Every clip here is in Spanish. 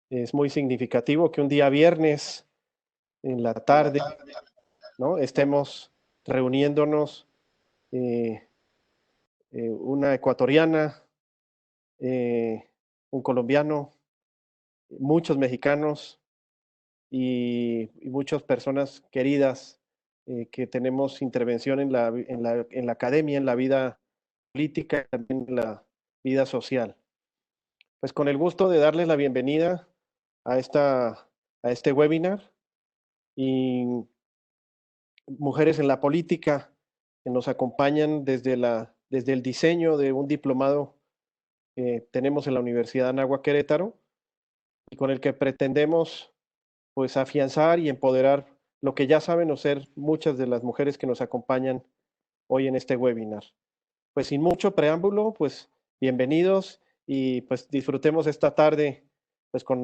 Es muy significativo que un día viernes en la tarde, ¿no?, estemos reuniéndonos, una ecuatoriana, un colombiano, muchos mexicanos y muchas personas queridas que tenemos intervención en la academia, en la vida política y también en la vida social. Pues con el gusto de darles la bienvenida a, a este webinar y Mujeres en la Política, que nos acompañan desde el diseño de un diplomado que tenemos en la Universidad Anáhuac Querétaro y con el que pretendemos pues afianzar y empoderar lo que ya saben hacer muchas de las mujeres que nos acompañan hoy en este webinar. Pues sin mucho preámbulo, pues bienvenidos y pues disfrutemos esta tarde pues con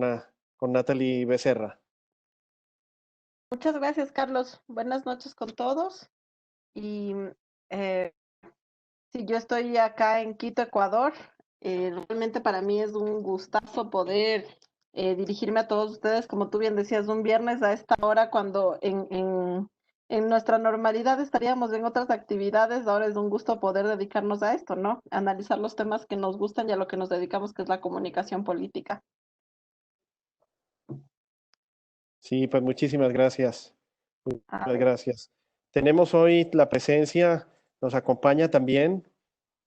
Natalie Becerra. Muchas gracias, Carlos. Buenas noches con todos. Y eh, sí, yo estoy acá en Quito, Ecuador. Realmente para mí es un gustazo poder dirigirme a todos ustedes, como tú bien decías, un viernes a esta hora, cuando en nuestra normalidad estaríamos en otras actividades. Ahora es un gusto poder dedicarnos a esto, ¿no? Analizar los temas que nos gustan y a lo que nos dedicamos, que es la comunicación política. Sí, pues muchísimas gracias. A Muchas ver. gracias. Tenemos hoy la presencia, nos acompaña también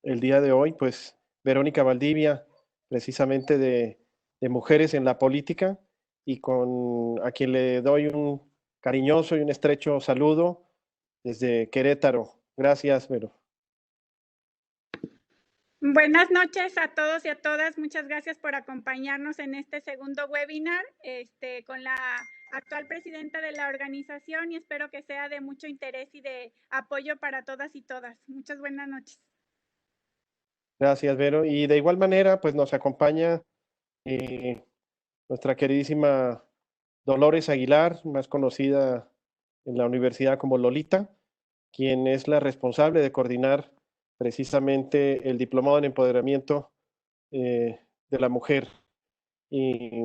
el día de hoy, pues Verónica Valdivia, precisamente de Mujeres en la Política, y a quien le doy un cariñoso y un estrecho saludo desde Querétaro. Gracias, Vero. Buenas noches a todos y a todas. Muchas gracias por acompañarnos en este segundo webinar con la actual presidenta de la organización, y espero que sea de mucho interés y de apoyo para todas y todas. Muchas buenas noches. Gracias, Vero. Y de igual manera, pues nos acompaña nuestra queridísima Dolores Aguilar, más conocida en la universidad como Lolita, quien es la responsable de coordinar precisamente el Diplomado en Empoderamiento de la Mujer y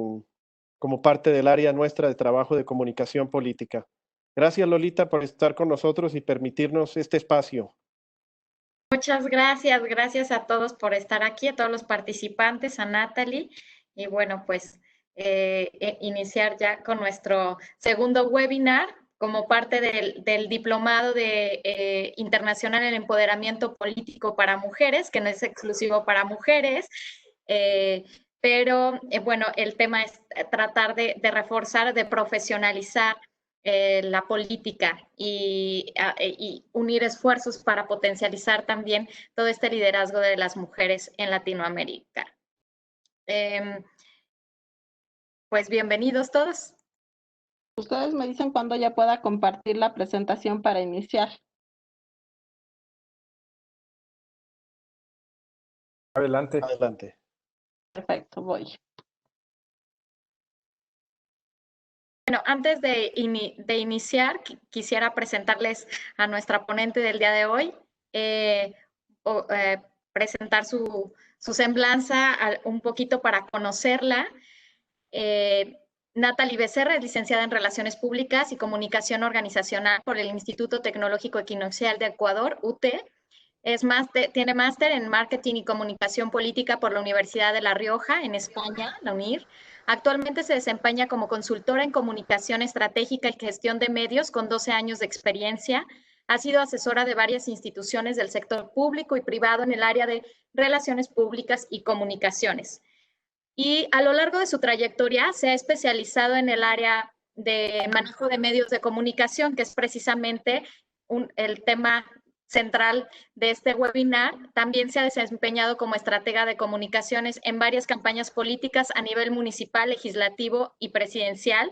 como parte del área nuestra de trabajo de comunicación política. Gracias, Lolita, por estar con nosotros y permitirnos este espacio. Muchas gracias, gracias a todos por estar aquí, a todos los participantes, a Natalie, y bueno, pues iniciar ya con nuestro segundo webinar como parte del Diplomado de Internacional en Empoderamiento Político para Mujeres, que no es exclusivo para mujeres, pero bueno, el tema es tratar de reforzar, de profesionalizar la política y unir esfuerzos para potencializar también todo este liderazgo de las mujeres en Latinoamérica. Pues bienvenidos todos. Ustedes me dicen cuándo ya pueda compartir la presentación para iniciar. Adelante. Adelante. Perfecto, voy. Bueno, antes de iniciar, quisiera presentarles a nuestra ponente del día de hoy, presentar su semblanza un poquito para conocerla. Natalie Becerra es licenciada en Relaciones Públicas y Comunicación Organizacional por el Instituto Tecnológico Equinoccial de Ecuador, UTE. Tiene máster en Marketing y Comunicación Política por la Universidad de La Rioja, en España, la UNIR. Actualmente se desempeña como consultora en comunicación estratégica y gestión de medios con 12 años de experiencia. Ha sido asesora de varias instituciones del sector público y privado en el área de relaciones públicas y comunicaciones. Y a lo largo de su trayectoria se ha especializado en el área de manejo de medios de comunicación, que es precisamente el tema central de este webinar. También se ha desempeñado como estratega de comunicaciones en varias campañas políticas a nivel municipal, legislativo y presidencial,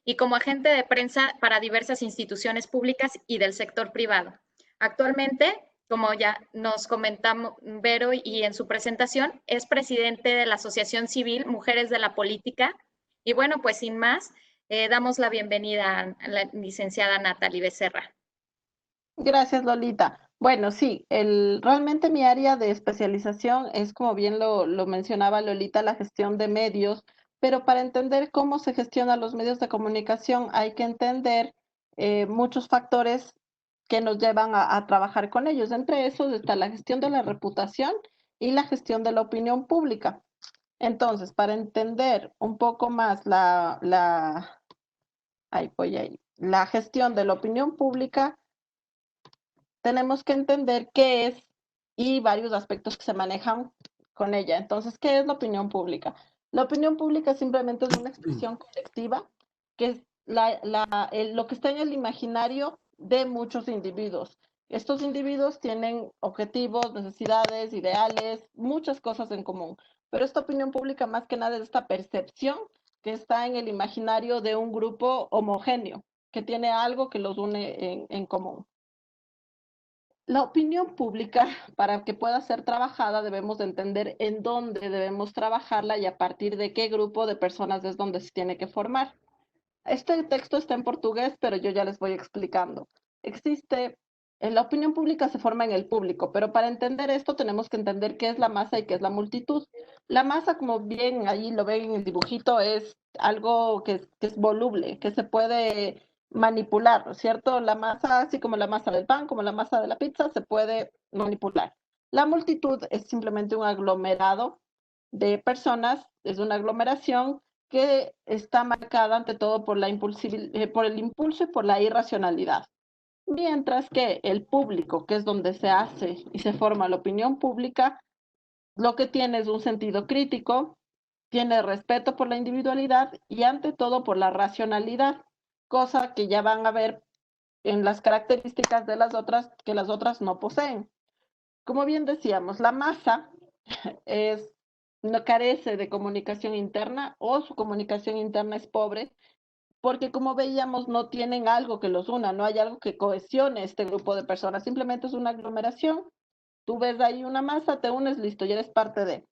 y como agente de prensa para diversas instituciones públicas y del sector privado. Actualmente, como ya nos comentamos Vero y en su presentación, es presidente de la Asociación Civil Mujeres de la Política. Y bueno, pues sin más, damos la bienvenida a la licenciada Natalie Becerra. Gracias, Lolita. Bueno, sí, realmente mi área de especialización es, como bien lo mencionaba Lolita, la gestión de medios, pero para entender cómo se gestionan los medios de comunicación hay que entender muchos factores que nos llevan a trabajar con ellos. Entre esos está la gestión de la reputación y la gestión de la opinión pública. Entonces, para entender un poco más la gestión de la opinión pública, tenemos que entender qué es y varios aspectos que se manejan con ella. Entonces, ¿qué es la opinión pública? La opinión pública simplemente es una expresión colectiva que es lo que está en el imaginario de muchos individuos. Estos individuos tienen objetivos, necesidades, ideales, muchas cosas en común. Pero esta opinión pública más que nada es esta percepción que está en el imaginario de un grupo homogéneo, que tiene algo que los une en común. La opinión pública, para que pueda ser trabajada, debemos de entender en dónde debemos trabajarla y a partir de qué grupo de personas es donde se tiene que formar. Este texto está en portugués, pero yo ya les voy explicando. La opinión pública se forma en el público, pero para entender esto tenemos que entender qué es la masa y qué es la multitud. La masa, como bien ahí lo ven en el dibujito, es algo que es voluble, que se puede manipular, ¿no es cierto? La masa, así como la masa del pan, como la masa de la pizza, se puede manipular. La multitud es simplemente un aglomerado de personas, es una aglomeración que está marcada ante todo por por el impulso y por la irracionalidad. Mientras que el público, que es donde se hace y se forma la opinión pública, lo que tiene es un sentido crítico, tiene respeto por la individualidad y ante todo por la racionalidad, cosa que ya van a ver en las características de las otras que las otras no poseen. Como bien decíamos, la masa no carece de comunicación interna o su comunicación interna es pobre, porque como veíamos no tienen algo que los una, no hay algo que cohesione este grupo de personas, simplemente es una aglomeración. Tú ves ahí una masa, te unes, listo, ya eres parte de.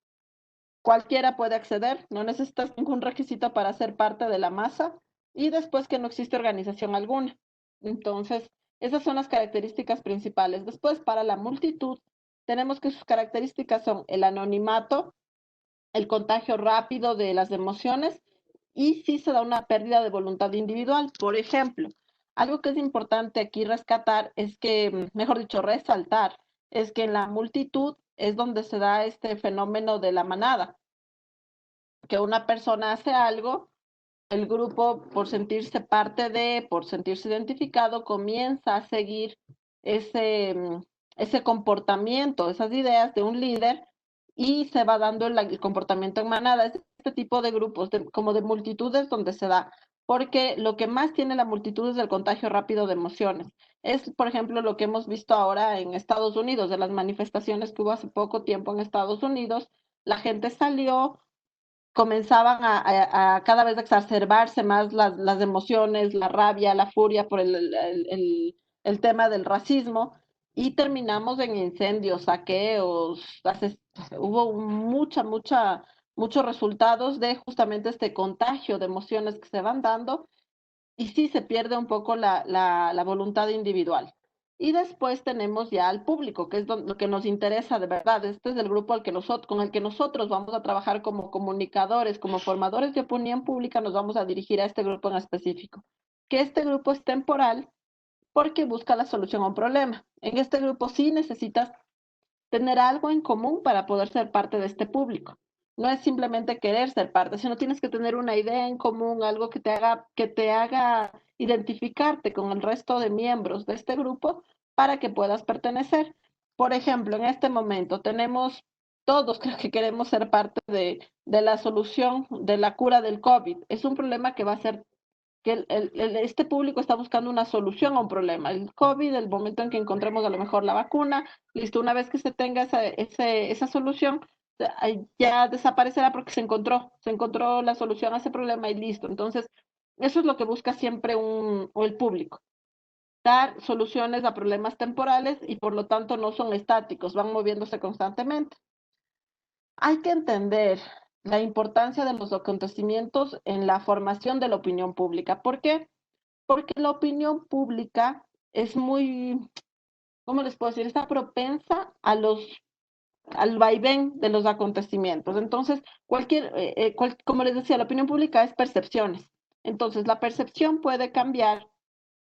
Cualquiera puede acceder, no necesitas ningún requisito para ser parte de la masa y después que no existe organización alguna. Entonces, esas son las características principales. Después, para la multitud, tenemos que sus características son el anonimato, el contagio rápido de las emociones y sí se da una pérdida de voluntad individual. Por ejemplo, algo que es importante aquí rescatar es que, mejor dicho, resaltar, es que en la multitud es donde se da este fenómeno de la manada, que una persona hace algo, el grupo, por sentirse parte de, por sentirse identificado, comienza a seguir ese, ese comportamiento, esas ideas de un líder y se va dando el comportamiento en manada. Es este tipo de grupos, como de multitudes donde se da, porque lo que más tiene la multitud es el contagio rápido de emociones. Es, por ejemplo, lo que hemos visto ahora en Estados Unidos, de las manifestaciones que hubo hace poco tiempo en Estados Unidos. La gente salió, comenzaban a cada vez exacerbarse más las emociones, la rabia, la furia por el tema del racismo y terminamos en incendios, saqueos, hubo muchos resultados de justamente este contagio de emociones que se van dando y sí se pierde un poco la voluntad individual. Y después tenemos ya al público, que es lo que nos interesa de verdad. Este es el grupo con el que nosotros vamos a trabajar como comunicadores, como formadores de opinión pública, nos vamos a dirigir a este grupo en específico. Que este grupo es temporal porque busca la solución a un problema. En este grupo sí necesitas tener algo en común para poder ser parte de este público. No es simplemente querer ser parte, sino tienes que tener una idea en común, algo que te haga identificarte con el resto de miembros de este grupo para que puedas pertenecer. Por ejemplo, en este momento tenemos, todos creo que queremos ser parte de la solución de la cura del COVID. Es un problema que va a ser que este público está buscando una solución a un problema. El COVID, el momento en que encontremos a lo mejor la vacuna, listo, una vez que se tenga esa solución, ya desaparecerá porque se encontró la solución a ese problema y listo. Entonces, eso es lo que busca siempre o el público, dar soluciones a problemas temporales y por lo tanto no son estáticos, van moviéndose constantemente. Hay que entender la importancia de los acontecimientos en la formación de la opinión pública. ¿Por qué? Porque la opinión pública es muy, ¿cómo les puedo decir? Está propensa al vaivén de los acontecimientos. Entonces, como les decía, la opinión pública es percepciones. Entonces, la percepción puede cambiar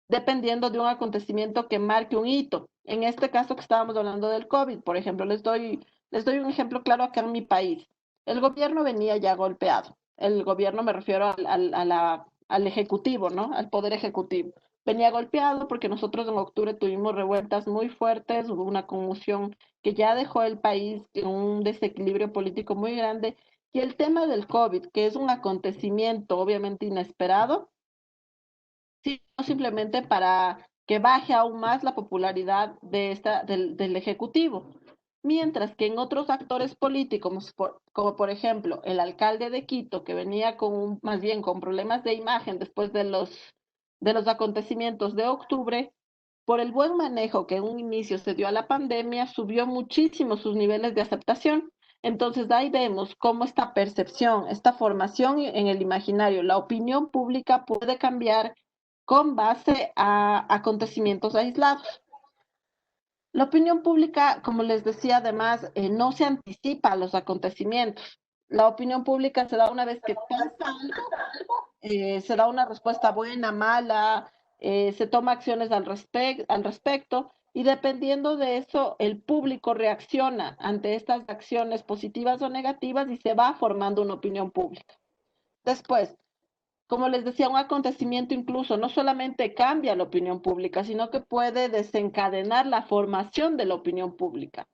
dependiendo de un acontecimiento que marque un hito. En este caso que estábamos hablando del COVID, por ejemplo, les doy un ejemplo claro acá en mi país. El gobierno venía ya golpeado. El gobierno me refiero al ejecutivo, ¿no? Al poder ejecutivo. Venía golpeado porque nosotros en octubre tuvimos revueltas muy fuertes, hubo una conmoción que ya dejó el país en un desequilibrio político muy grande. Y el tema del COVID, que es un acontecimiento obviamente inesperado, sí, no simplemente para que baje aún más la popularidad del Ejecutivo. Mientras que en otros actores políticos, como por ejemplo el alcalde de Quito, que venía más bien con problemas de imagen después de los acontecimientos de octubre, por el buen manejo que en un inicio se dio a la pandemia, subió muchísimo sus niveles de aceptación. Entonces, de ahí vemos cómo esta percepción, esta formación en el imaginario, la opinión pública puede cambiar con base a acontecimientos aislados. La opinión pública, como les decía, además, no se anticipa a los acontecimientos. La opinión pública se da una vez que pasa algo, se da una respuesta buena, mala, se toma acciones al respecto y dependiendo de eso, el público reacciona ante estas acciones positivas o negativas y se va formando una opinión pública. Después, como les decía, un acontecimiento incluso no solamente cambia la opinión pública, sino que puede desencadenar la formación de la opinión pública.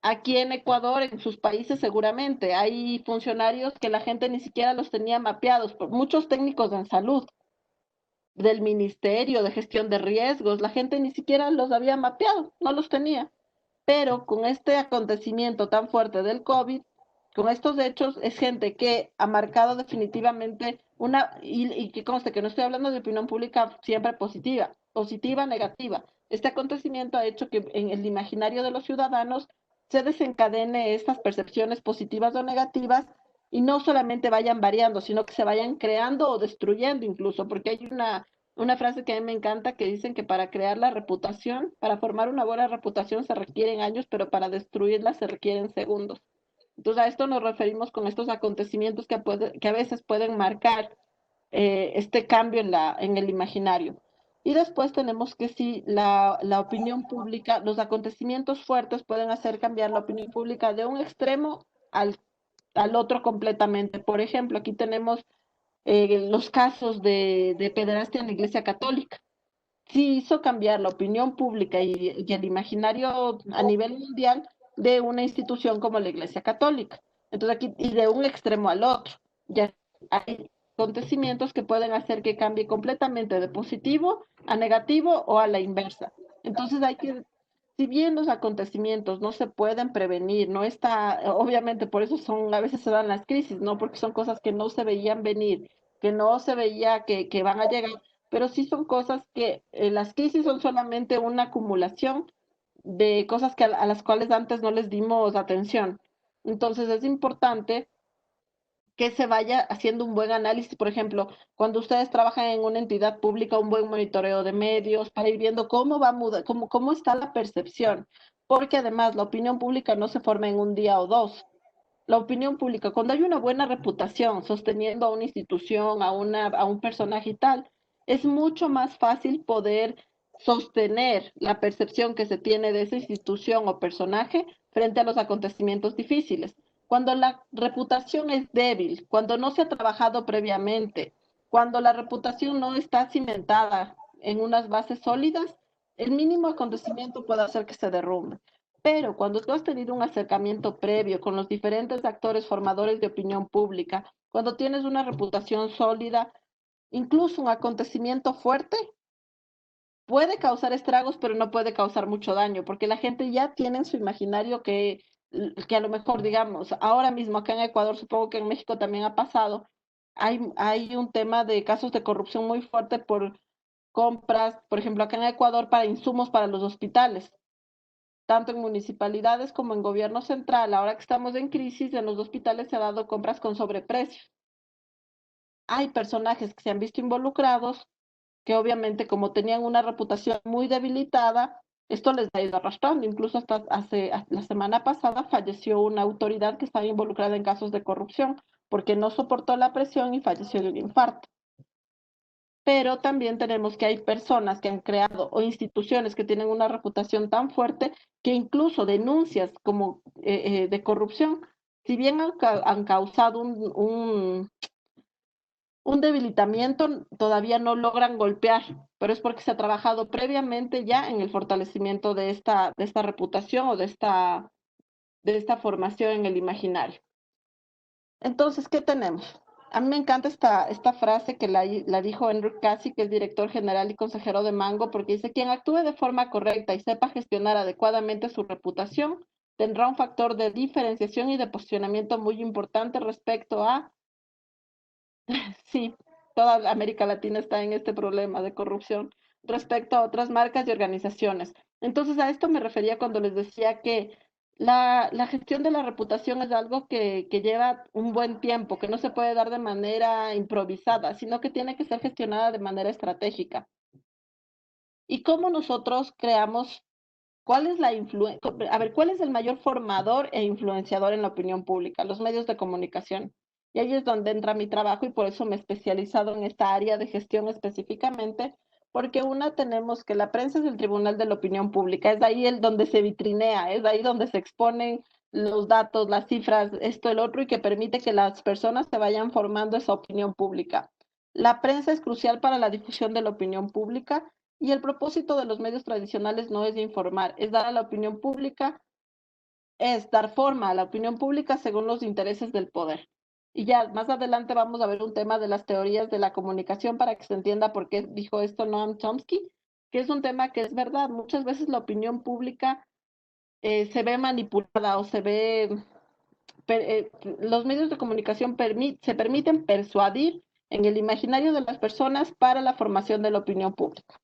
Aquí en Ecuador, en sus países seguramente, hay funcionarios que la gente ni siquiera los tenía mapeados, muchos técnicos en salud, del Ministerio de Gestión de Riesgos, la gente ni siquiera los había mapeado, no los tenía. Pero con este acontecimiento tan fuerte del COVID, con estos hechos, es gente que ha marcado definitivamente y que conste que no estoy hablando de opinión pública siempre positiva, positiva, negativa. Este acontecimiento ha hecho que en el imaginario de los ciudadanos se desencadene estas percepciones positivas o negativas y no solamente vayan variando, sino que se vayan creando o destruyendo incluso, porque hay una frase que a mí me encanta que dicen que para crear la reputación, para formar una buena reputación se requieren años, pero para destruirla se requieren segundos. Entonces a esto nos referimos con estos acontecimientos que a veces pueden marcar este cambio en el imaginario. Y después tenemos que si la opinión pública, los acontecimientos fuertes pueden hacer cambiar la opinión pública de un extremo al otro completamente. Por ejemplo, aquí tenemos los casos de pederastia en la Iglesia Católica. Sí hizo cambiar la opinión pública y el imaginario a nivel mundial de una institución como la Iglesia Católica. Entonces aquí, y de un extremo al otro, ya hay acontecimientos que pueden hacer que cambie completamente de positivo a negativo o a la inversa. Entonces hay que, si bien los acontecimientos no se pueden prevenir, no está, obviamente por eso a veces se dan las crisis, ¿no? Porque son cosas que no se veían venir, que no se veía que van a llegar, pero sí son cosas que las crisis son solamente una acumulación de cosas a las cuales antes no les dimos atención. Entonces es importante que se vaya haciendo un buen análisis, por ejemplo, cuando ustedes trabajan en una entidad pública, un buen monitoreo de medios para ir viendo cómo va a mudar, cómo está la percepción, porque además la opinión pública no se forma en un día o dos. La opinión pública, cuando hay una buena reputación sosteniendo a una institución, a un personaje y tal, es mucho más fácil poder sostener la percepción que se tiene de esa institución o personaje frente a los acontecimientos difíciles. Cuando la reputación es débil, cuando no se ha trabajado previamente, cuando la reputación no está cimentada en unas bases sólidas, el mínimo acontecimiento puede hacer que se derrumbe. Pero cuando tú has tenido un acercamiento previo con los diferentes actores formadores de opinión pública, cuando tienes una reputación sólida, incluso un acontecimiento fuerte puede causar estragos, pero no puede causar mucho daño, porque la gente ya tiene en su imaginario que a lo mejor, digamos, ahora mismo acá en Ecuador, supongo que en México también ha pasado, hay un tema de casos de corrupción muy fuerte por compras, por ejemplo, acá en Ecuador para insumos para los hospitales tanto en municipalidades como en gobierno central, ahora que estamos en crisis, en los hospitales se ha dado compras con sobreprecio. Hay personajes que se han visto involucrados, que obviamente como tenían una reputación muy debilitada, esto les ha ido arrastrando. Incluso hasta la semana pasada falleció una autoridad que estaba involucrada en casos de corrupción porque no soportó la presión y falleció de un infarto. Pero también tenemos que hay personas que han creado o instituciones que tienen una reputación tan fuerte que incluso denuncias como de corrupción, si bien han causado un debilitamiento, todavía no logran golpear, pero es porque se ha trabajado previamente ya en el fortalecimiento de esta reputación o de esta formación en el imaginario. Entonces, ¿qué tenemos? A mí me encanta esta frase que la dijo Enrique Cassi, que es director general y consejero de Mango, porque dice, quien actúe de forma correcta y sepa gestionar adecuadamente su reputación, tendrá un factor de diferenciación y de posicionamiento muy importante respecto a, sí, toda América Latina está en este problema de corrupción, respecto a otras marcas y organizaciones. Entonces, a esto me refería cuando les decía que la gestión de la reputación es algo que lleva un buen tiempo, que no se puede dar de manera improvisada, sino que tiene que ser gestionada de manera estratégica. ¿Y cómo nosotros creamos, cuál es la influencia, a ver, cuál es el mayor formador e influenciador en la opinión pública? Los medios de comunicación. Y ahí es donde entra mi trabajo y por eso me he especializado en esta área de gestión específicamente, porque una tenemos que la prensa es el tribunal de la opinión pública, es ahí donde se vitrinea, es ahí donde se exponen los datos, las cifras, esto, el otro, y que permite que las personas se vayan formando esa opinión pública. La prensa es crucial para la difusión de la opinión pública y el propósito de los medios tradicionales no es informar, es dar a la opinión pública, es dar forma a la opinión pública según los intereses del poder. Y ya más adelante vamos a ver un tema de las teorías de la comunicación para que se entienda por qué dijo esto Noam Chomsky, que es un tema que es verdad. Muchas veces la opinión pública se ve manipulada o se ve, los medios de comunicación se permiten persuadir en el imaginario de las personas para la formación de la opinión pública.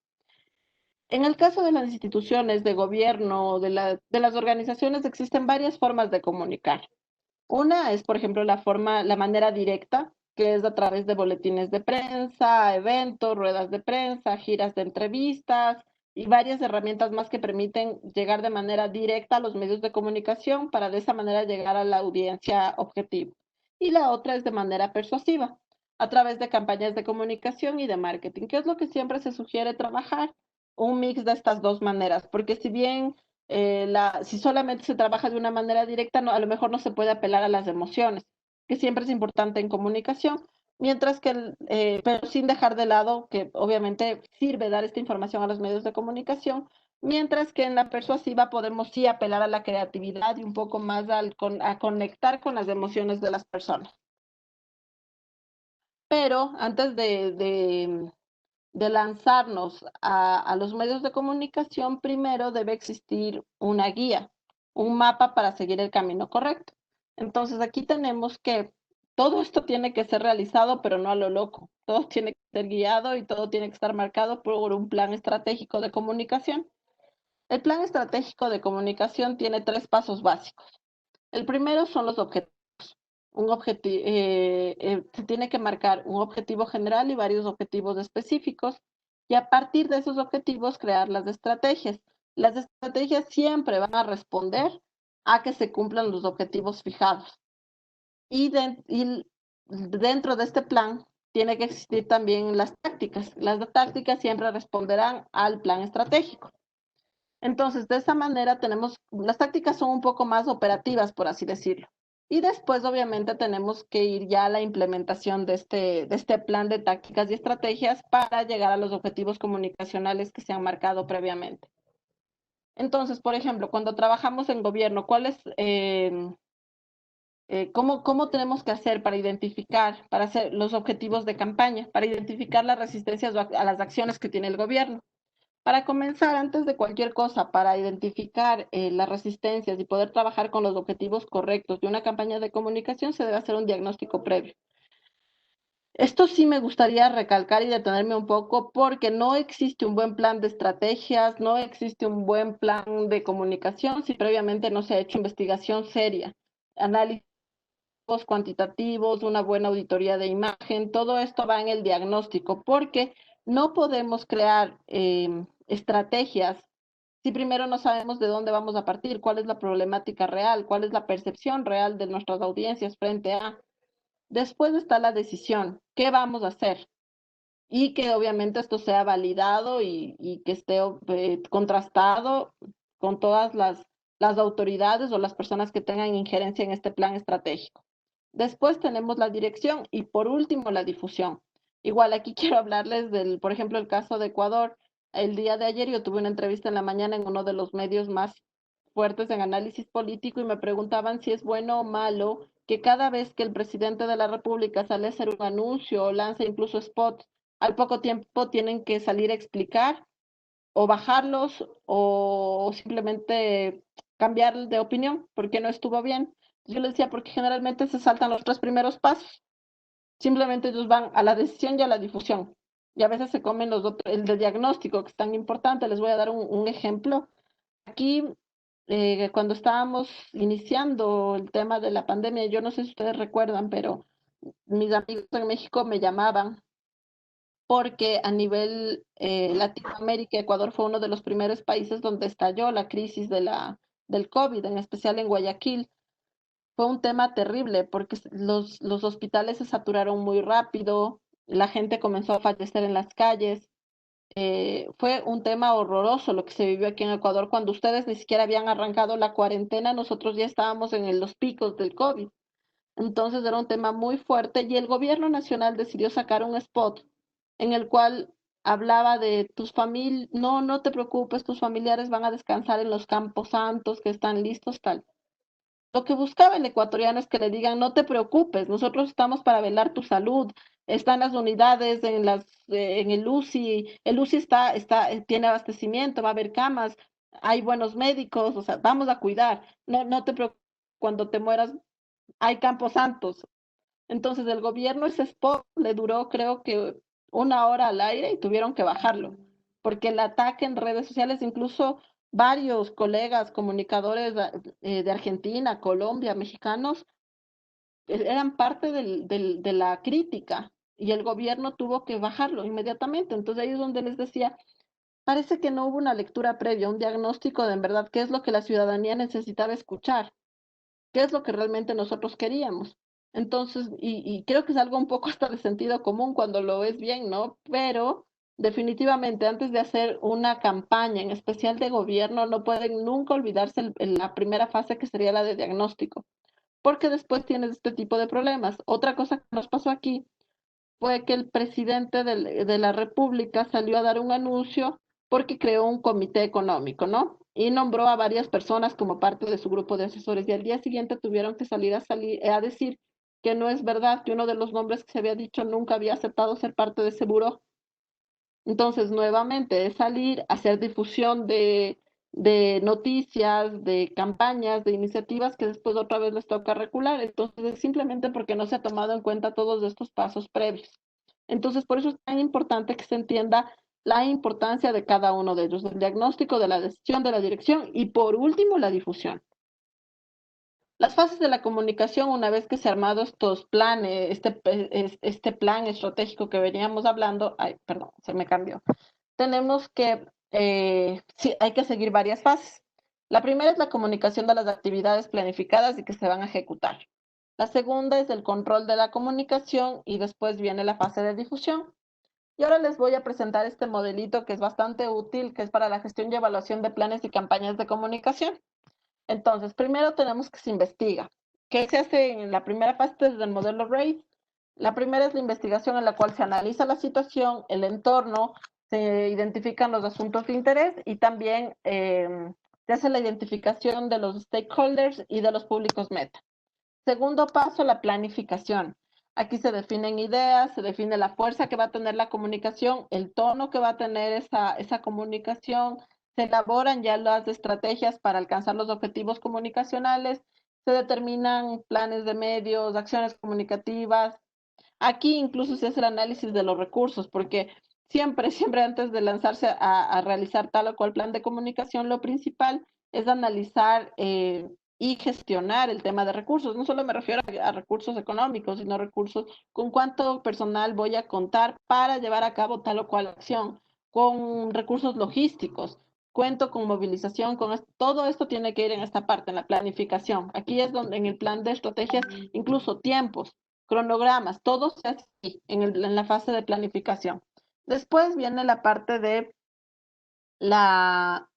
En el caso de las instituciones de gobierno, de las organizaciones, existen varias formas de comunicar. Una es, por ejemplo, la manera directa, que es a través de boletines de prensa, eventos, ruedas de prensa, giras de entrevistas y varias herramientas más que permiten llegar de manera directa a los medios de comunicación para de esa manera llegar a la audiencia objetivo. Y la otra es de manera persuasiva, a través de campañas de comunicación y de marketing, que es lo que siempre se sugiere trabajar, un mix de estas dos maneras, porque si bien si solamente se trabaja de una manera directa, no, a lo mejor no se puede apelar a las emociones, que siempre es importante en comunicación, mientras que, pero sin dejar de lado que obviamente sirve dar esta información a los medios de comunicación, mientras que en la persuasiva podemos sí apelar a la creatividad y un poco más a conectar con las emociones de las personas. Pero antes de lanzarnos a los medios de comunicación, primero debe existir una guía, un mapa para seguir el camino correcto. Entonces aquí tenemos que todo esto tiene que ser realizado, pero no a lo loco. Todo tiene que ser guiado y todo tiene que estar marcado por un plan estratégico de comunicación. El plan estratégico de comunicación tiene 3 pasos básicos. El primero son los objetivos. Se tiene que marcar un objetivo general y varios objetivos específicos y a partir de esos objetivos crear las estrategias. Las estrategias siempre van a responder a que se cumplan los objetivos fijados. Y dentro de este plan tiene que existir también las tácticas. Las tácticas siempre responderán al plan estratégico. Entonces, de esa manera las tácticas son un poco más operativas, por así decirlo. Y después, obviamente, tenemos que ir ya a la implementación de este plan de tácticas y estrategias para llegar a los objetivos comunicacionales que se han marcado previamente. Entonces, por ejemplo, cuando trabajamos en gobierno, ¿cómo tenemos que hacer para hacer los objetivos de campaña, para identificar las resistencias a las acciones que tiene el gobierno? Para comenzar, antes de cualquier cosa, para identificar las resistencias y poder trabajar con los objetivos correctos de una campaña de comunicación, se debe hacer un diagnóstico previo. Esto sí me gustaría recalcar y detenerme un poco porque no existe un buen plan de estrategias, no existe un buen plan de comunicación si previamente no se ha hecho investigación seria, análisis cuantitativos, una buena auditoría de imagen, todo esto va en el diagnóstico porque no podemos crear estrategias si primero no sabemos de dónde vamos a partir, cuál es la problemática real, cuál es la percepción real de nuestras audiencias frente a. Después está la decisión, ¿qué vamos a hacer? Y que obviamente esto sea validado y que esté contrastado con todas las autoridades o las personas que tengan injerencia en este plan estratégico. Después tenemos la dirección y por último la difusión. Igual aquí quiero hablarles del, por ejemplo, el caso de Ecuador. El día de ayer yo tuve una entrevista en la mañana en uno de los medios más fuertes en análisis político y me preguntaban si es bueno o malo que cada vez que el presidente de la República sale a hacer un anuncio o lanza incluso spots, al poco tiempo tienen que salir a explicar o bajarlos o simplemente cambiar de opinión porque no estuvo bien. Yo les decía, porque generalmente se saltan los 3 primeros pasos. Simplemente ellos van a la decisión y a la difusión. Y a veces se comen el de diagnóstico, que es tan importante. Les voy a dar un ejemplo. Aquí, cuando estábamos iniciando el tema de la pandemia, yo no sé si ustedes recuerdan, pero mis amigos en México me llamaban porque a nivel Latinoamérica, Ecuador fue uno de los primeros países donde estalló la crisis del COVID, en especial en Guayaquil. Fue un tema terrible porque los hospitales se saturaron muy rápido, la gente comenzó a fallecer en las calles. Fue un tema horroroso lo que se vivió aquí en Ecuador. Cuando ustedes ni siquiera habían arrancado la cuarentena, nosotros ya estábamos en los picos del COVID. Entonces era un tema muy fuerte y el gobierno nacional decidió sacar un spot en el cual hablaba de tus familias, no, no te preocupes, tus familiares van a descansar en los campos santos que están listos, tal. Lo que buscaba el ecuatoriano es que le digan, no te preocupes, nosotros estamos para velar tu salud, están las unidades en el UCI tiene abastecimiento, va a haber camas, hay buenos médicos, o sea, vamos a cuidar, no, no te preocupes, cuando te mueras hay campos santos. Entonces el gobierno ese spot le duró creo que 1 hora al aire y tuvieron que bajarlo, porque el ataque en redes sociales, incluso varios colegas comunicadores de Argentina, Colombia, mexicanos, eran parte de la crítica y el gobierno tuvo que bajarlo inmediatamente. Entonces ahí es donde les decía, parece que no hubo una lectura previa, un diagnóstico de en verdad qué es lo que la ciudadanía necesitaba escuchar, qué es lo que realmente nosotros queríamos. Entonces, y creo que es algo un poco hasta de sentido común cuando lo ves bien, ¿no? Pero definitivamente antes de hacer una campaña, en especial de gobierno, no pueden nunca olvidarse la primera fase que sería la de diagnóstico, porque después tienes este tipo de problemas. Otra cosa que nos pasó aquí fue que el presidente de la República salió a dar un anuncio porque creó un comité económico, ¿no? Y nombró a varias personas como parte de su grupo de asesores y al día siguiente tuvieron que salir a decir que no es verdad, que uno de los nombres que se había dicho nunca había aceptado ser parte de ese buró. Entonces, nuevamente, es salir a hacer difusión de noticias, de campañas, de iniciativas que después otra vez les toca recular. Entonces, es simplemente porque no se ha tomado en cuenta todos estos pasos previos. Entonces, por eso es tan importante que se entienda la importancia de cada uno de ellos, del diagnóstico, de la decisión, de la dirección y por último, la difusión. Las fases de la comunicación, una vez que se han armado estos planes, este plan estratégico que veníamos hablando, ay, perdón, se me cambió, tenemos que, sí, hay que seguir varias fases. La primera es la comunicación de las actividades planificadas y que se van a ejecutar. La segunda es el control de la comunicación y después viene la fase de difusión. Y ahora les voy a presentar este modelito que es bastante útil, que es para la gestión y evaluación de planes y campañas de comunicación. Entonces, primero tenemos que se investiga. ¿Qué se hace en la primera fase desde el modelo RAID? La primera es la investigación en la cual se analiza la situación, el entorno, se identifican los asuntos de interés y también se hace la identificación de los stakeholders y de los públicos meta. Segundo paso, la planificación. Aquí se definen ideas, se define la fuerza que va a tener la comunicación, el tono que va a tener esa comunicación, se elaboran ya las estrategias para alcanzar los objetivos comunicacionales, se determinan planes de medios, acciones comunicativas. Aquí incluso se hace el análisis de los recursos, porque siempre antes de lanzarse a realizar tal o cual plan de comunicación, lo principal es analizar y gestionar el tema de recursos. No solo me refiero a recursos económicos, sino recursos con cuánto personal voy a contar para llevar a cabo tal o cual acción, con recursos logísticos, cuento con movilización, todo esto tiene que ir en esta parte, en la planificación. Aquí es donde en el plan de estrategias, incluso tiempos, cronogramas, todo se hace aquí, en la fase de planificación. Después viene la parte de la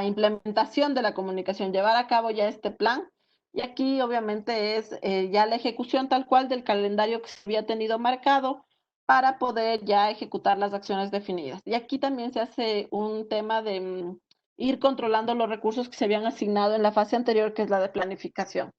implementación de la comunicación, llevar a cabo ya este plan. Y aquí obviamente es ya la ejecución tal cual del calendario que se había tenido marcado para poder ya ejecutar las acciones definidas. Y aquí también se hace un tema de ir controlando los recursos que se habían asignado en la fase anterior, que es la de planificación.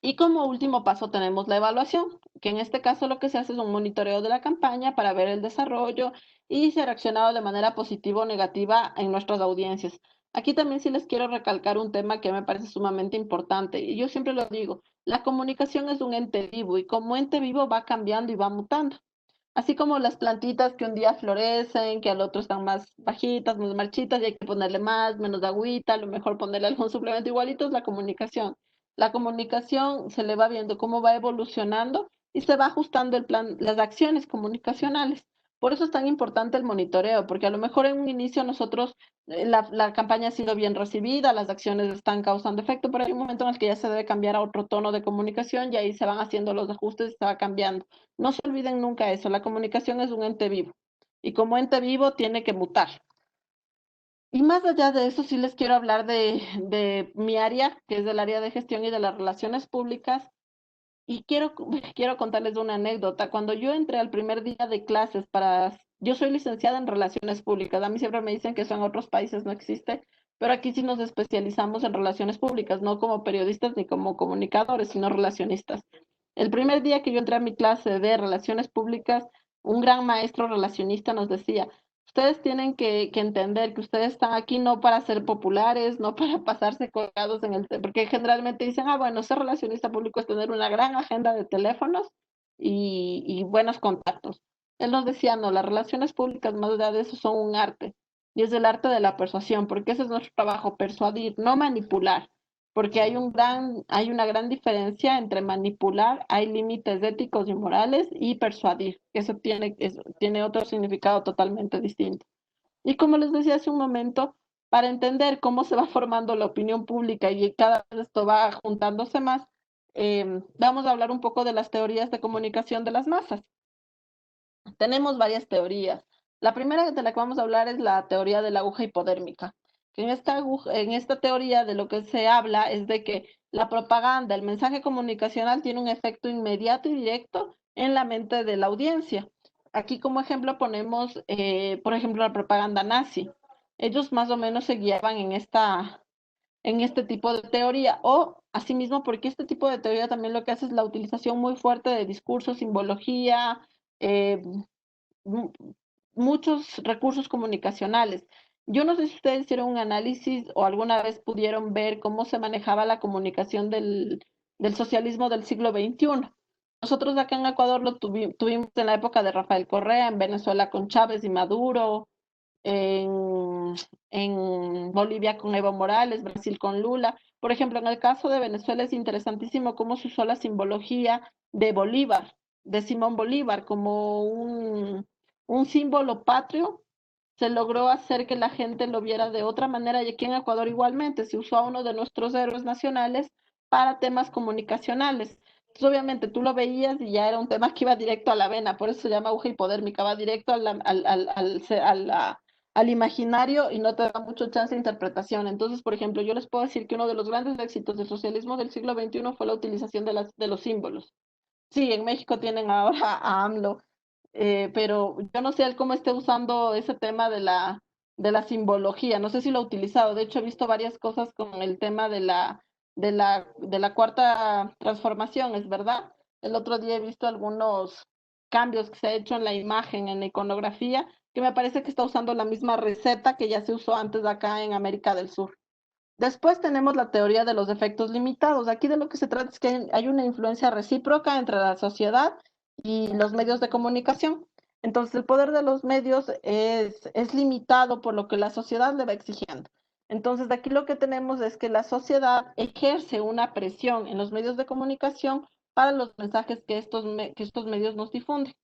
Y como último paso tenemos la evaluación, que en este caso lo que se hace es un monitoreo de la campaña para ver el desarrollo y si ha reaccionado de manera positiva o negativa en nuestras audiencias. Aquí también sí les quiero recalcar un tema que me parece sumamente importante, y yo siempre lo digo, la comunicación es un ente vivo y como ente vivo va cambiando y va mutando. Así como las plantitas que un día florecen, que al otro están más bajitas, más marchitas y hay que ponerle más, menos agüita, a lo mejor ponerle algún suplemento igualito es la comunicación. La comunicación se le va viendo cómo va evolucionando y se va ajustando el plan, las acciones comunicacionales. Por eso es tan importante el monitoreo, porque a lo mejor en un inicio nosotros, la campaña ha sido bien recibida, las acciones están causando efecto, pero hay un momento en el que ya se debe cambiar a otro tono de comunicación y ahí se van haciendo los ajustes y se va cambiando. No se olviden nunca eso, la comunicación es un ente vivo y como ente vivo tiene que mutar. Y más allá de eso, sí les quiero hablar de mi área, que es del área de gestión y de las relaciones públicas. Y quiero contarles una anécdota. Cuando yo entré al primer día de clases yo soy licenciada en relaciones públicas. A mí siempre me dicen que eso en otros países no existe, pero aquí sí nos especializamos en relaciones públicas, no como periodistas ni como comunicadores, sino relacionistas. El primer día que yo entré a mi clase de relaciones públicas, un gran maestro relacionista nos decía, ustedes tienen que entender que ustedes están aquí no para ser populares, no para pasarse colgados porque generalmente dicen, bueno, ser relacionista público es tener una gran agenda de teléfonos y buenos contactos. Él nos decía, no, las relaciones públicas más allá de eso son un arte, y es el arte de la persuasión, porque ese es nuestro trabajo, persuadir, no manipular, porque hay una gran diferencia entre manipular, hay límites éticos y morales, y persuadir, que eso tiene otro significado totalmente distinto. Y como les decía hace un momento, para entender cómo se va formando la opinión pública y cada vez esto va juntándose más, vamos a hablar un poco de las teorías de comunicación de las masas. Tenemos varias teorías. La primera de la que vamos a hablar es la teoría de la aguja hipodérmica. Que en esta teoría de lo que se habla es de que la propaganda, el mensaje comunicacional tiene un efecto inmediato y directo en la mente de la audiencia. Aquí como ejemplo ponemos, por ejemplo, la propaganda nazi. Ellos más o menos se guiaban en este tipo de teoría, o asimismo porque este tipo de teoría también lo que hace es la utilización muy fuerte de discurso, simbología, eh, muchos recursos comunicacionales. Yo no sé si ustedes hicieron un análisis o alguna vez pudieron ver cómo se manejaba la comunicación del socialismo del siglo XXI. Nosotros acá en Ecuador lo tuvimos en la época de Rafael Correa, en Venezuela con Chávez y Maduro, en Bolivia con Evo Morales, Brasil con Lula. Por ejemplo, en el caso de Venezuela es interesantísimo cómo se usó la simbología de Bolívar, de Simón Bolívar, como un símbolo patrio. Se logró hacer que la gente lo viera de otra manera y aquí en Ecuador igualmente se usó a uno de nuestros héroes nacionales para temas comunicacionales. Entonces, obviamente tú lo veías y ya era un tema que iba directo a la vena, por eso se llama aguja hipodérmica, va directo al imaginario y no te da mucho chance de interpretación. Entonces, por ejemplo, yo les puedo decir que uno de los grandes éxitos del socialismo del siglo XXI fue la utilización de los símbolos. Sí, en México tienen ahora a AMLO, pero yo no sé él cómo esté usando ese tema de la simbología. No sé si lo ha utilizado. De hecho, he visto varias cosas con el tema de la cuarta transformación, ¿es verdad? El otro día he visto algunos cambios que se ha hecho en la imagen, en la iconografía, que me parece que está usando la misma receta que ya se usó antes acá en América del Sur. Después tenemos la teoría de los efectos limitados. Aquí de lo que se trata es que hay una influencia recíproca entre la sociedad y los medios de comunicación. Entonces, el poder de los medios es limitado por lo que la sociedad le va exigiendo. Entonces, de aquí lo que tenemos es que la sociedad ejerce una presión en los medios de comunicación para los mensajes que estos medios nos difunden.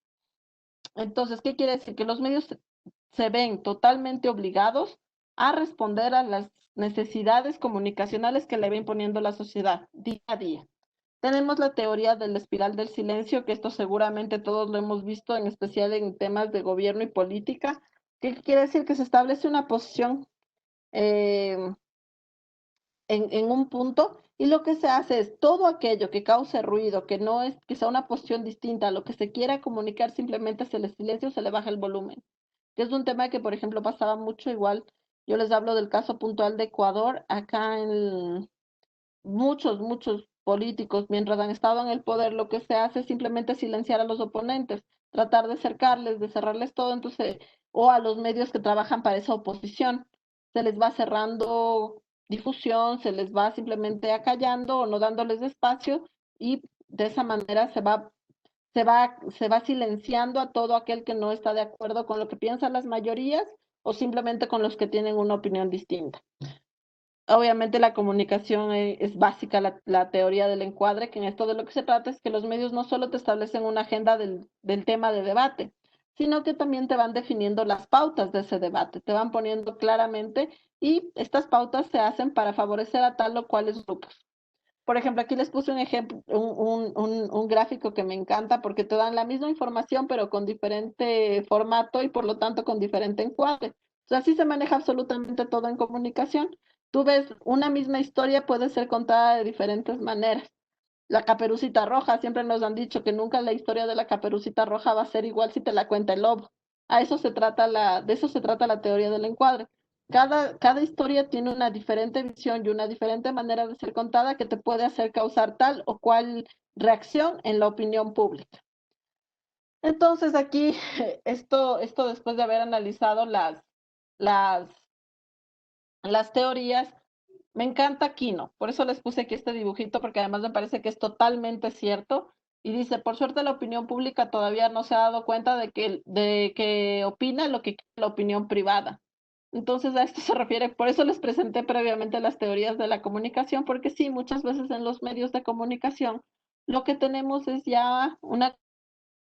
Entonces, ¿qué quiere decir? Que los medios se ven totalmente obligados a responder a las necesidades comunicacionales que le va imponiendo la sociedad día a día. Tenemos la teoría de la espiral del silencio, que esto seguramente todos lo hemos visto, en especial en temas de gobierno y política, que quiere decir que se establece una posición eh, en un punto, y lo que se hace es todo aquello que cause ruido, que no es, que sea una posición distinta a lo que se quiera comunicar, simplemente se le silencia o se le baja el volumen. Que es un tema que, por ejemplo, pasaba mucho igual. Yo les hablo del caso puntual de Ecuador. Acá en muchos políticos, mientras han estado en el poder, lo que se hace es simplemente silenciar a los oponentes, tratar de cercarles, de cerrarles todo, entonces, o a los medios que trabajan para esa oposición, se les va cerrando difusión, se les va simplemente acallando o no dándoles espacio, y de esa manera se va silenciando a todo aquel que no está de acuerdo con lo que piensan las mayorías o simplemente con los que tienen una opinión distinta. Obviamente la comunicación es básica, la teoría del encuadre, que en esto de lo que se trata es que los medios no solo te establecen una agenda del tema de debate, sino que también te van definiendo las pautas de ese debate, te van poniendo claramente, y estas pautas se hacen para favorecer a tal o cuales grupos. Por ejemplo, aquí les puse un ejemplo, un gráfico que me encanta, porque te dan la misma información pero con diferente formato y por lo tanto con diferente encuadre. O sea, así se maneja absolutamente todo en comunicación. Tú ves una misma historia, puede ser contada de diferentes maneras. La Caperucita Roja, siempre nos han dicho que nunca la historia de la Caperucita Roja va a ser igual si te la cuenta el lobo. De eso se trata la teoría del encuadre. Cada historia tiene una diferente visión y una diferente manera de ser contada, que te puede hacer causar tal o cual reacción en la opinión pública. Entonces aquí, esto después de haber analizado las, las teorías, me encanta Kino, por eso les puse aquí este dibujito, porque además me parece que es totalmente cierto. Y dice, por suerte la opinión pública todavía no se ha dado cuenta de que opina lo que quiere la opinión privada. Entonces a esto se refiere, por eso les presenté previamente las teorías de la comunicación, porque sí, muchas veces en los medios de comunicación lo que tenemos es ya una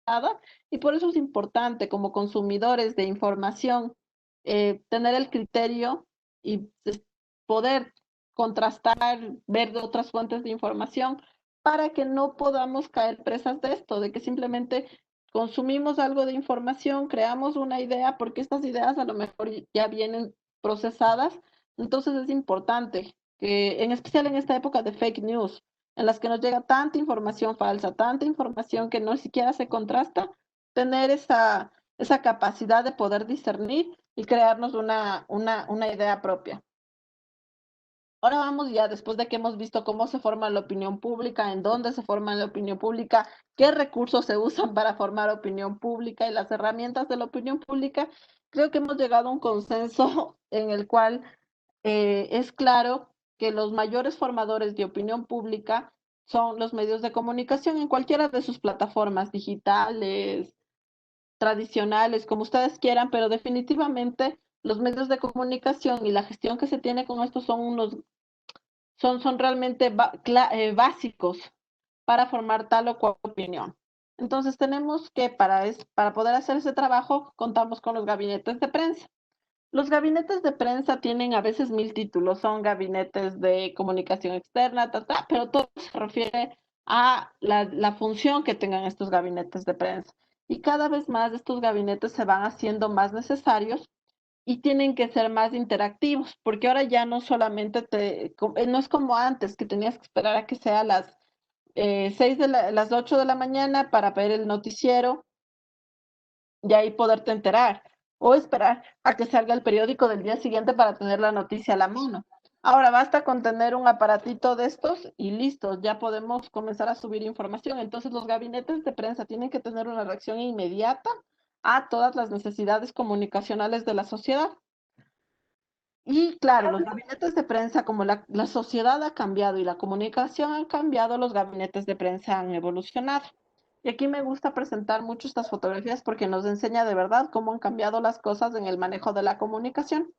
nada, y por eso es importante como consumidores de información tener el criterio y poder contrastar, ver de otras fuentes de información, para que no podamos caer presas de esto, de que simplemente consumimos algo de información, creamos una idea, porque estas ideas a lo mejor ya vienen procesadas. Entonces es importante que, en especial en esta época de fake news, en las que nos llega tanta información falsa, tanta información que no siquiera se contrasta, tener esa capacidad de poder discernir y crearnos una idea propia. Ahora vamos ya, después de que hemos visto cómo se forma la opinión pública, en dónde se forma la opinión pública, qué recursos se usan para formar opinión pública y las herramientas de la opinión pública, creo que hemos llegado a un consenso en el cual es claro que los mayores formadores de opinión pública son los medios de comunicación en cualquiera de sus plataformas digitales, tradicionales, como ustedes quieran, pero definitivamente los medios de comunicación y la gestión que se tiene con estos son realmente básicos para formar tal o cual opinión. Entonces tenemos que para poder hacer ese trabajo contamos con los gabinetes de prensa. Los gabinetes de prensa tienen a veces 1000 títulos, son gabinetes de comunicación externa, pero todo se refiere a la función que tengan estos gabinetes de prensa. Y cada vez más estos gabinetes se van haciendo más necesarios y tienen que ser más interactivos, porque ahora ya no solamente no es como antes, que tenías que esperar a que sea las 8 de la mañana para ver el noticiero y ahí poderte enterar, o esperar a que salga el periódico del día siguiente para tener la noticia a la mano. Ahora basta con tener un aparatito de estos y listo, ya podemos comenzar a subir información. Entonces los gabinetes de prensa tienen que tener una reacción inmediata a todas las necesidades comunicacionales de la sociedad. Y claro, los gabinetes de prensa, como la sociedad ha cambiado y la comunicación ha cambiado, los gabinetes de prensa han evolucionado. Y aquí me gusta presentar mucho estas fotografías porque nos enseña de verdad cómo han cambiado las cosas en el manejo de la comunicación.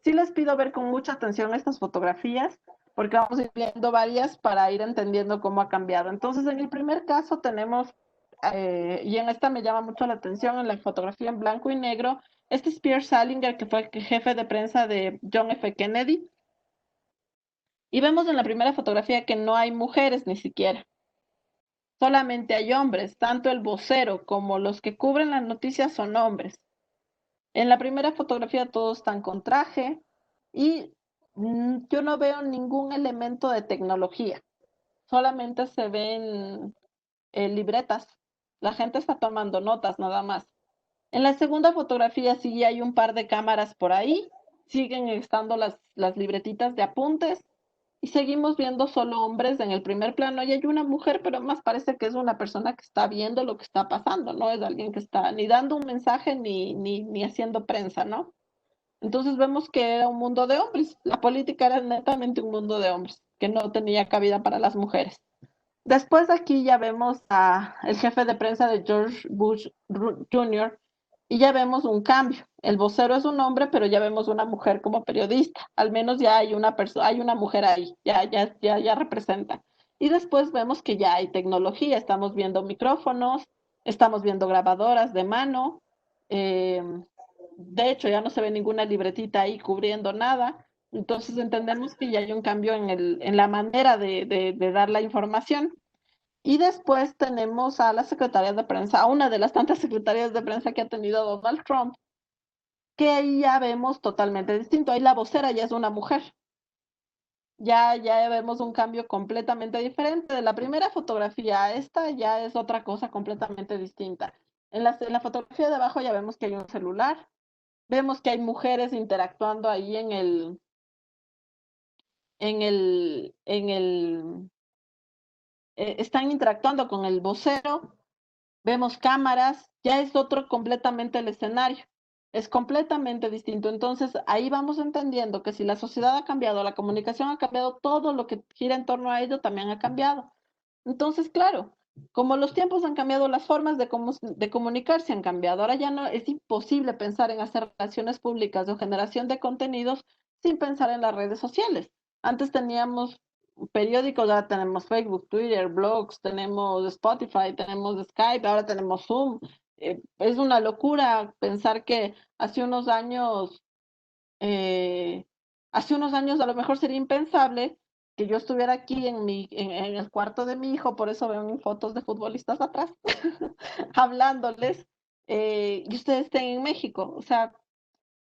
Sí les pido ver con mucha atención estas fotografías, porque vamos a ir viendo varias para ir entendiendo cómo ha cambiado. Entonces, en el primer caso tenemos, y en esta me llama mucho la atención, en la fotografía en blanco y negro, Este es Pierre Salinger, que fue el jefe de prensa de John F. Kennedy. Y vemos en la primera fotografía que no hay mujeres ni siquiera. Solamente hay hombres, tanto el vocero como los que cubren las noticias son hombres. En la primera fotografía todos están con traje y yo no veo ningún elemento de tecnología. Solamente se ven libretas. La gente está tomando notas nada más. En la segunda fotografía sí hay un par de cámaras por ahí. Siguen estando las libretitas de apuntes. Y seguimos viendo solo hombres en el primer plano y hay una mujer, pero más parece que es una persona que está viendo lo que está pasando, no es alguien que está ni dando un mensaje ni haciendo prensa, ¿no? Entonces vemos que era un mundo de hombres, la política era netamente un mundo de hombres, que no tenía cabida para las mujeres. Después aquí ya vemos a el jefe de prensa de George Bush Jr. y ya vemos un cambio. El vocero es un hombre, pero ya vemos una mujer como periodista. Al menos ya hay una persona, hay una mujer ahí, ya representa. Y después vemos que ya hay tecnología, estamos viendo micrófonos, estamos viendo grabadoras de mano. Eh, de hecho, ya no se ve ninguna libretita ahí cubriendo nada. Entonces entendemos que ya hay un cambio en la manera de dar la información. Y después tenemos a la secretaria de prensa, a una de las tantas secretarias de prensa que ha tenido Donald Trump, que ahí ya vemos totalmente distinto. Ahí la vocera ya es una mujer. Ya vemos un cambio completamente diferente. De la primera fotografía a esta ya es otra cosa completamente distinta. En la fotografía de abajo ya vemos que hay un celular. Vemos que hay mujeres interactuando ahí están interactuando con el vocero, vemos cámaras, ya es otro completamente el escenario, es completamente distinto. Entonces ahí vamos entendiendo que si la sociedad ha cambiado, la comunicación ha cambiado, todo lo que gira en torno a ello también ha cambiado. Entonces, claro, como los tiempos han cambiado, las formas de comunicarse han cambiado. Ahora ya no es imposible pensar en hacer relaciones públicas o generación de contenidos sin pensar en las redes sociales. Antes teníamos periódicos, ahora tenemos Facebook, Twitter, blogs, tenemos Spotify, tenemos Skype, ahora tenemos Zoom. Es una locura pensar que eh, hace unos años a lo mejor sería impensable que yo estuviera aquí en el cuarto de mi hijo, por eso veo mis fotos de futbolistas atrás, hablándoles, y ustedes estén en México. O sea,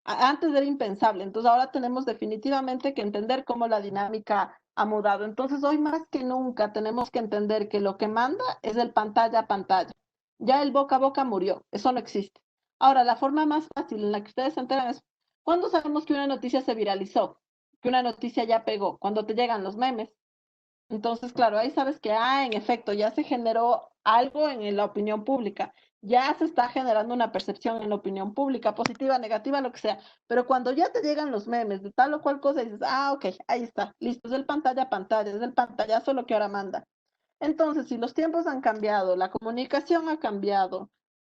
antes era impensable, entonces ahora tenemos definitivamente que entender cómo la dinámica ha mudado. Entonces hoy más que nunca tenemos que entender que lo que manda es el pantalla a pantalla. Ya el boca a boca murió, eso no existe. Ahora, la forma más fácil en la que ustedes se enteran es cuando sabemos que una noticia se viralizó, que una noticia ya pegó, cuando te llegan los memes. Entonces, claro, ahí sabes que, en efecto, ya se generó algo en la opinión pública, ya se está generando una percepción en la opinión pública, positiva, negativa, lo que sea. Pero cuando ya te llegan los memes de tal o cual cosa, dices, ok, ahí está, listo, es el pantalla a pantalla, es el pantallazo lo que ahora manda. Entonces, si los tiempos han cambiado, la comunicación ha cambiado,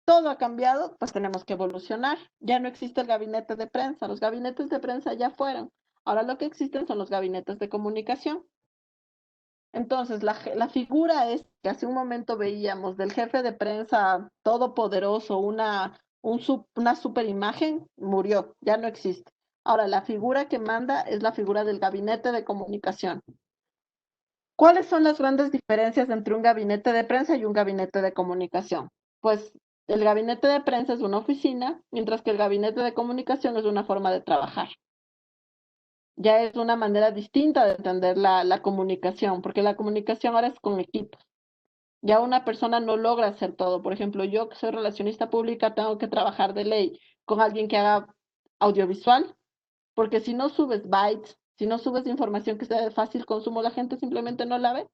todo ha cambiado, pues tenemos que evolucionar. Ya no existe el gabinete de prensa, los gabinetes de prensa ya fueron. Ahora lo que existen son los gabinetes de comunicación. Entonces, la figura es que hace un momento veíamos del jefe de prensa todopoderoso, una super imagen, murió, ya no existe. Ahora, la figura que manda es la figura del gabinete de comunicación. ¿Cuáles son las grandes diferencias entre un gabinete de prensa y un gabinete de comunicación? Pues el gabinete de prensa es una oficina, mientras que el gabinete de comunicación es una forma de trabajar. Ya es una manera distinta de entender la comunicación, porque la comunicación ahora es con equipos. Ya una persona no logra hacer todo. Por ejemplo, yo que soy relacionista pública tengo que trabajar de ley con alguien que haga audiovisual, porque si no subes bytes, si no subes información que sea de fácil consumo, la gente simplemente no la ve.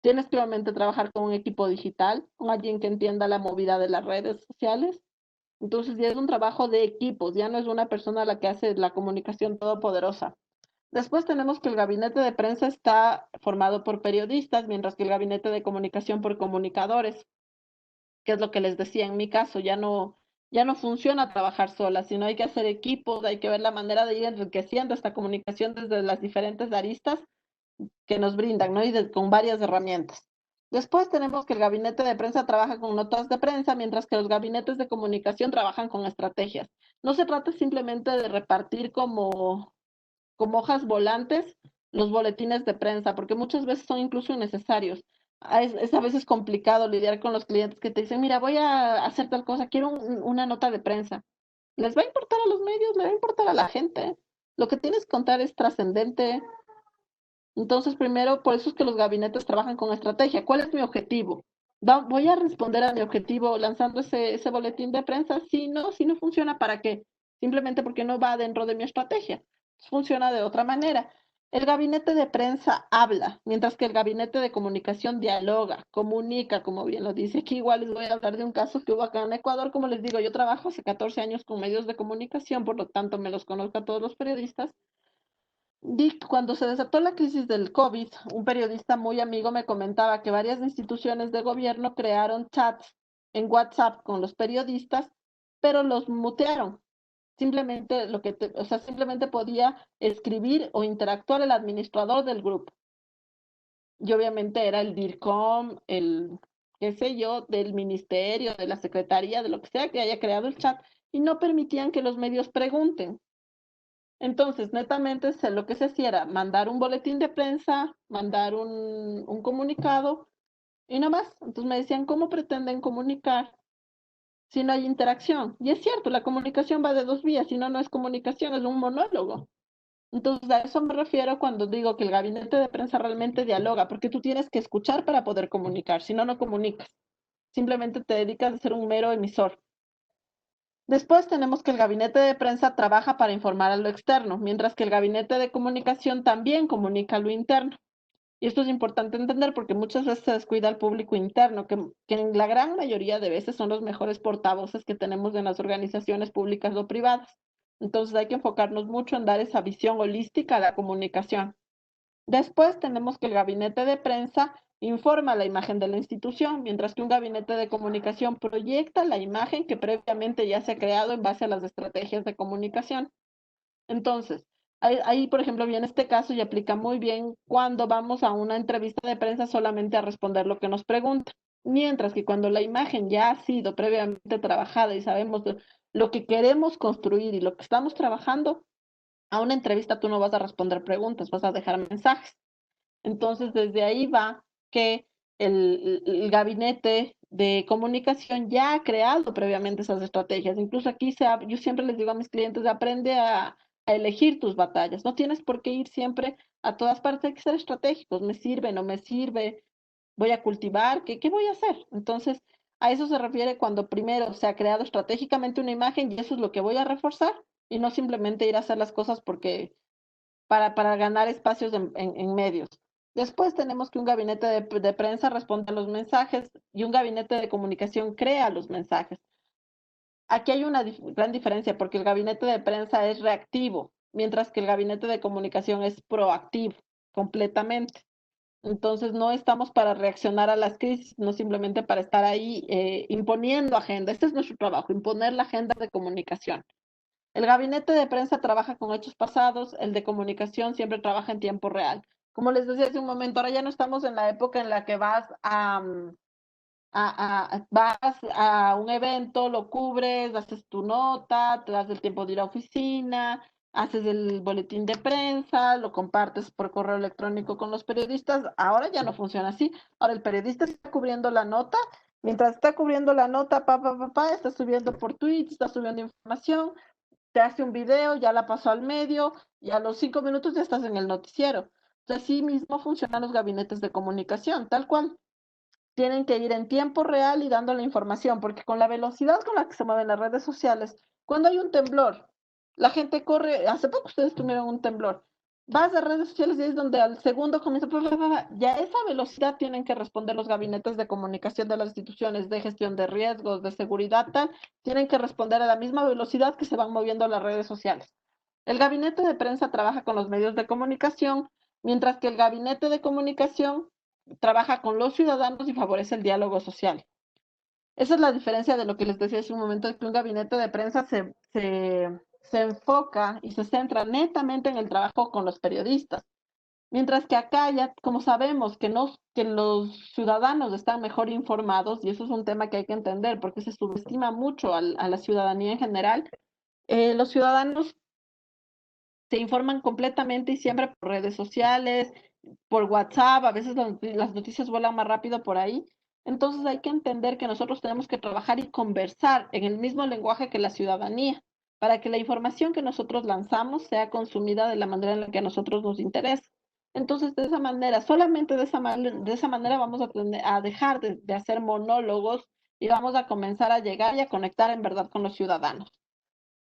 Tienes que obviamente trabajar con un equipo digital, con alguien que entienda la movida de las redes sociales. Entonces ya es un trabajo de equipos, ya no es una persona la que hace la comunicación todopoderosa. Después tenemos que el gabinete de prensa está formado por periodistas, mientras que el gabinete de comunicación por comunicadores, que es lo que les decía en mi caso, ya no funciona trabajar sola, sino hay que hacer equipos, hay que ver la manera de ir enriqueciendo esta comunicación desde las diferentes aristas que nos brindan, ¿no? Y con varias herramientas. Después tenemos que el gabinete de prensa trabaja con notas de prensa, mientras que los gabinetes de comunicación trabajan con estrategias. No se trata simplemente de repartir como hojas volantes los boletines de prensa, porque muchas veces son incluso innecesarios. Es a veces complicado lidiar con los clientes que te dicen, mira, voy a hacer tal cosa, quiero una nota de prensa. ¿Les va a importar a los medios? ¿Le va a importar a la gente? Lo que tienes que contar es trascendente. Entonces, primero, por eso es que los gabinetes trabajan con estrategia. ¿Cuál es mi objetivo? ¿Voy a responder a mi objetivo lanzando ese boletín de prensa? Si no funciona, ¿para qué? Simplemente porque no va dentro de mi estrategia. Funciona de otra manera. El gabinete de prensa habla, mientras que el gabinete de comunicación dialoga, comunica, como bien lo dice. Aquí igual les voy a hablar de un caso que hubo acá en Ecuador. Como les digo, yo trabajo hace 14 años con medios de comunicación, por lo tanto me los conozco a todos los periodistas. Cuando se desató la crisis del COVID, un periodista muy amigo me comentaba que varias instituciones de gobierno crearon chats en WhatsApp con los periodistas, pero los mutearon. Simplemente o sea, simplemente podía escribir o interactuar el administrador del grupo. Y obviamente era el DIRCOM, el qué sé yo, del ministerio, de la secretaría, de lo que sea que haya creado el chat, y no permitían que los medios pregunten. Entonces, netamente lo que se hacía era mandar un boletín de prensa, mandar un comunicado y no más. Entonces me decían, ¿cómo pretenden comunicar si no hay interacción? Y es cierto, la comunicación va de dos vías, si no, no es comunicación, es un monólogo. Entonces, a eso me refiero cuando digo que el gabinete de prensa realmente dialoga, porque tú tienes que escuchar para poder comunicar, si no, no comunicas. Simplemente te dedicas a ser un mero emisor. Después tenemos que el gabinete de prensa trabaja para informar a lo externo, mientras que el gabinete de comunicación también comunica a lo interno. Y esto es importante entender porque muchas veces se descuida al público interno, que en la gran mayoría de veces son los mejores portavoces que tenemos en las organizaciones públicas o privadas. Entonces hay que enfocarnos mucho en dar esa visión holística a la comunicación. Después tenemos que el gabinete de prensa informa la imagen de la institución, mientras que un gabinete de comunicación proyecta la imagen que previamente ya se ha creado en base a las estrategias de comunicación. Entonces, ahí, por ejemplo, viene este caso y aplica muy bien cuando vamos a una entrevista de prensa solamente a responder lo que nos preguntan. Mientras que cuando la imagen ya ha sido previamente trabajada y sabemos lo que queremos construir y lo que estamos trabajando, a una entrevista tú no vas a responder preguntas, vas a dejar mensajes. Entonces, desde ahí va que el gabinete de comunicación ya ha creado previamente esas estrategias. Incluso aquí yo siempre les digo a mis clientes, aprende a elegir tus batallas. No tienes por qué ir siempre a todas partes, hay que ser estratégicos. ¿Me sirve? ¿No me sirve? ¿Voy a cultivar? ¿Qué voy a hacer? Entonces, a eso se refiere cuando primero se ha creado estratégicamente una imagen y eso es lo que voy a reforzar y no simplemente ir a hacer las cosas porque para ganar espacios en medios. Después tenemos que un gabinete de prensa responde a los mensajes y un gabinete de comunicación crea los mensajes. Aquí hay una gran diferencia porque el gabinete de prensa es reactivo, mientras que el gabinete de comunicación es proactivo completamente. Entonces no estamos para reaccionar a las crisis, no simplemente para estar ahí imponiendo agenda. Este es nuestro trabajo, imponer la agenda de comunicación. El gabinete de prensa trabaja con hechos pasados, el de comunicación siempre trabaja en tiempo real. Como les decía hace un momento, ahora ya no estamos en la época en la que vas a un evento, lo cubres, haces tu nota, te das el tiempo de ir a oficina, haces el boletín de prensa, lo compartes por correo electrónico con los periodistas. Ahora ya no funciona así. Ahora el periodista está cubriendo la nota, mientras está cubriendo la nota, está subiendo por tweets, está subiendo información, te hace un video, ya la pasó al medio y a los 5 minutos ya estás en el noticiero. Así mismo funcionan los gabinetes de comunicación, tal cual. Tienen que ir en tiempo real y dando la información, porque con la velocidad con la que se mueven las redes sociales, cuando hay un temblor, la gente corre, hace poco ustedes tuvieron un temblor, vas a redes sociales y es donde al segundo comienza, ya a esa velocidad tienen que responder los gabinetes de comunicación de las instituciones de gestión de riesgos, de seguridad, tal, tienen que responder a la misma velocidad que se van moviendo las redes sociales. El gabinete de prensa trabaja con los medios de comunicación, mientras que el gabinete de comunicación trabaja con los ciudadanos y favorece el diálogo social. Esa es la diferencia de lo que les decía hace un momento, de que un gabinete de prensa se enfoca y se centra netamente en el trabajo con los periodistas. Mientras que acá ya, como sabemos que los ciudadanos están mejor informados, y eso es un tema que hay que entender, porque se subestima mucho a la ciudadanía en general, los ciudadanos se informan completamente y siempre por redes sociales, por WhatsApp, a veces las noticias vuelan más rápido por ahí. Entonces hay que entender que nosotros tenemos que trabajar y conversar en el mismo lenguaje que la ciudadanía, para que la información que nosotros lanzamos sea consumida de la manera en la que a nosotros nos interesa. Entonces, de esa manera, solamente de esa manera vamos a dejar de hacer monólogos y vamos a comenzar a llegar y a conectar en verdad con los ciudadanos.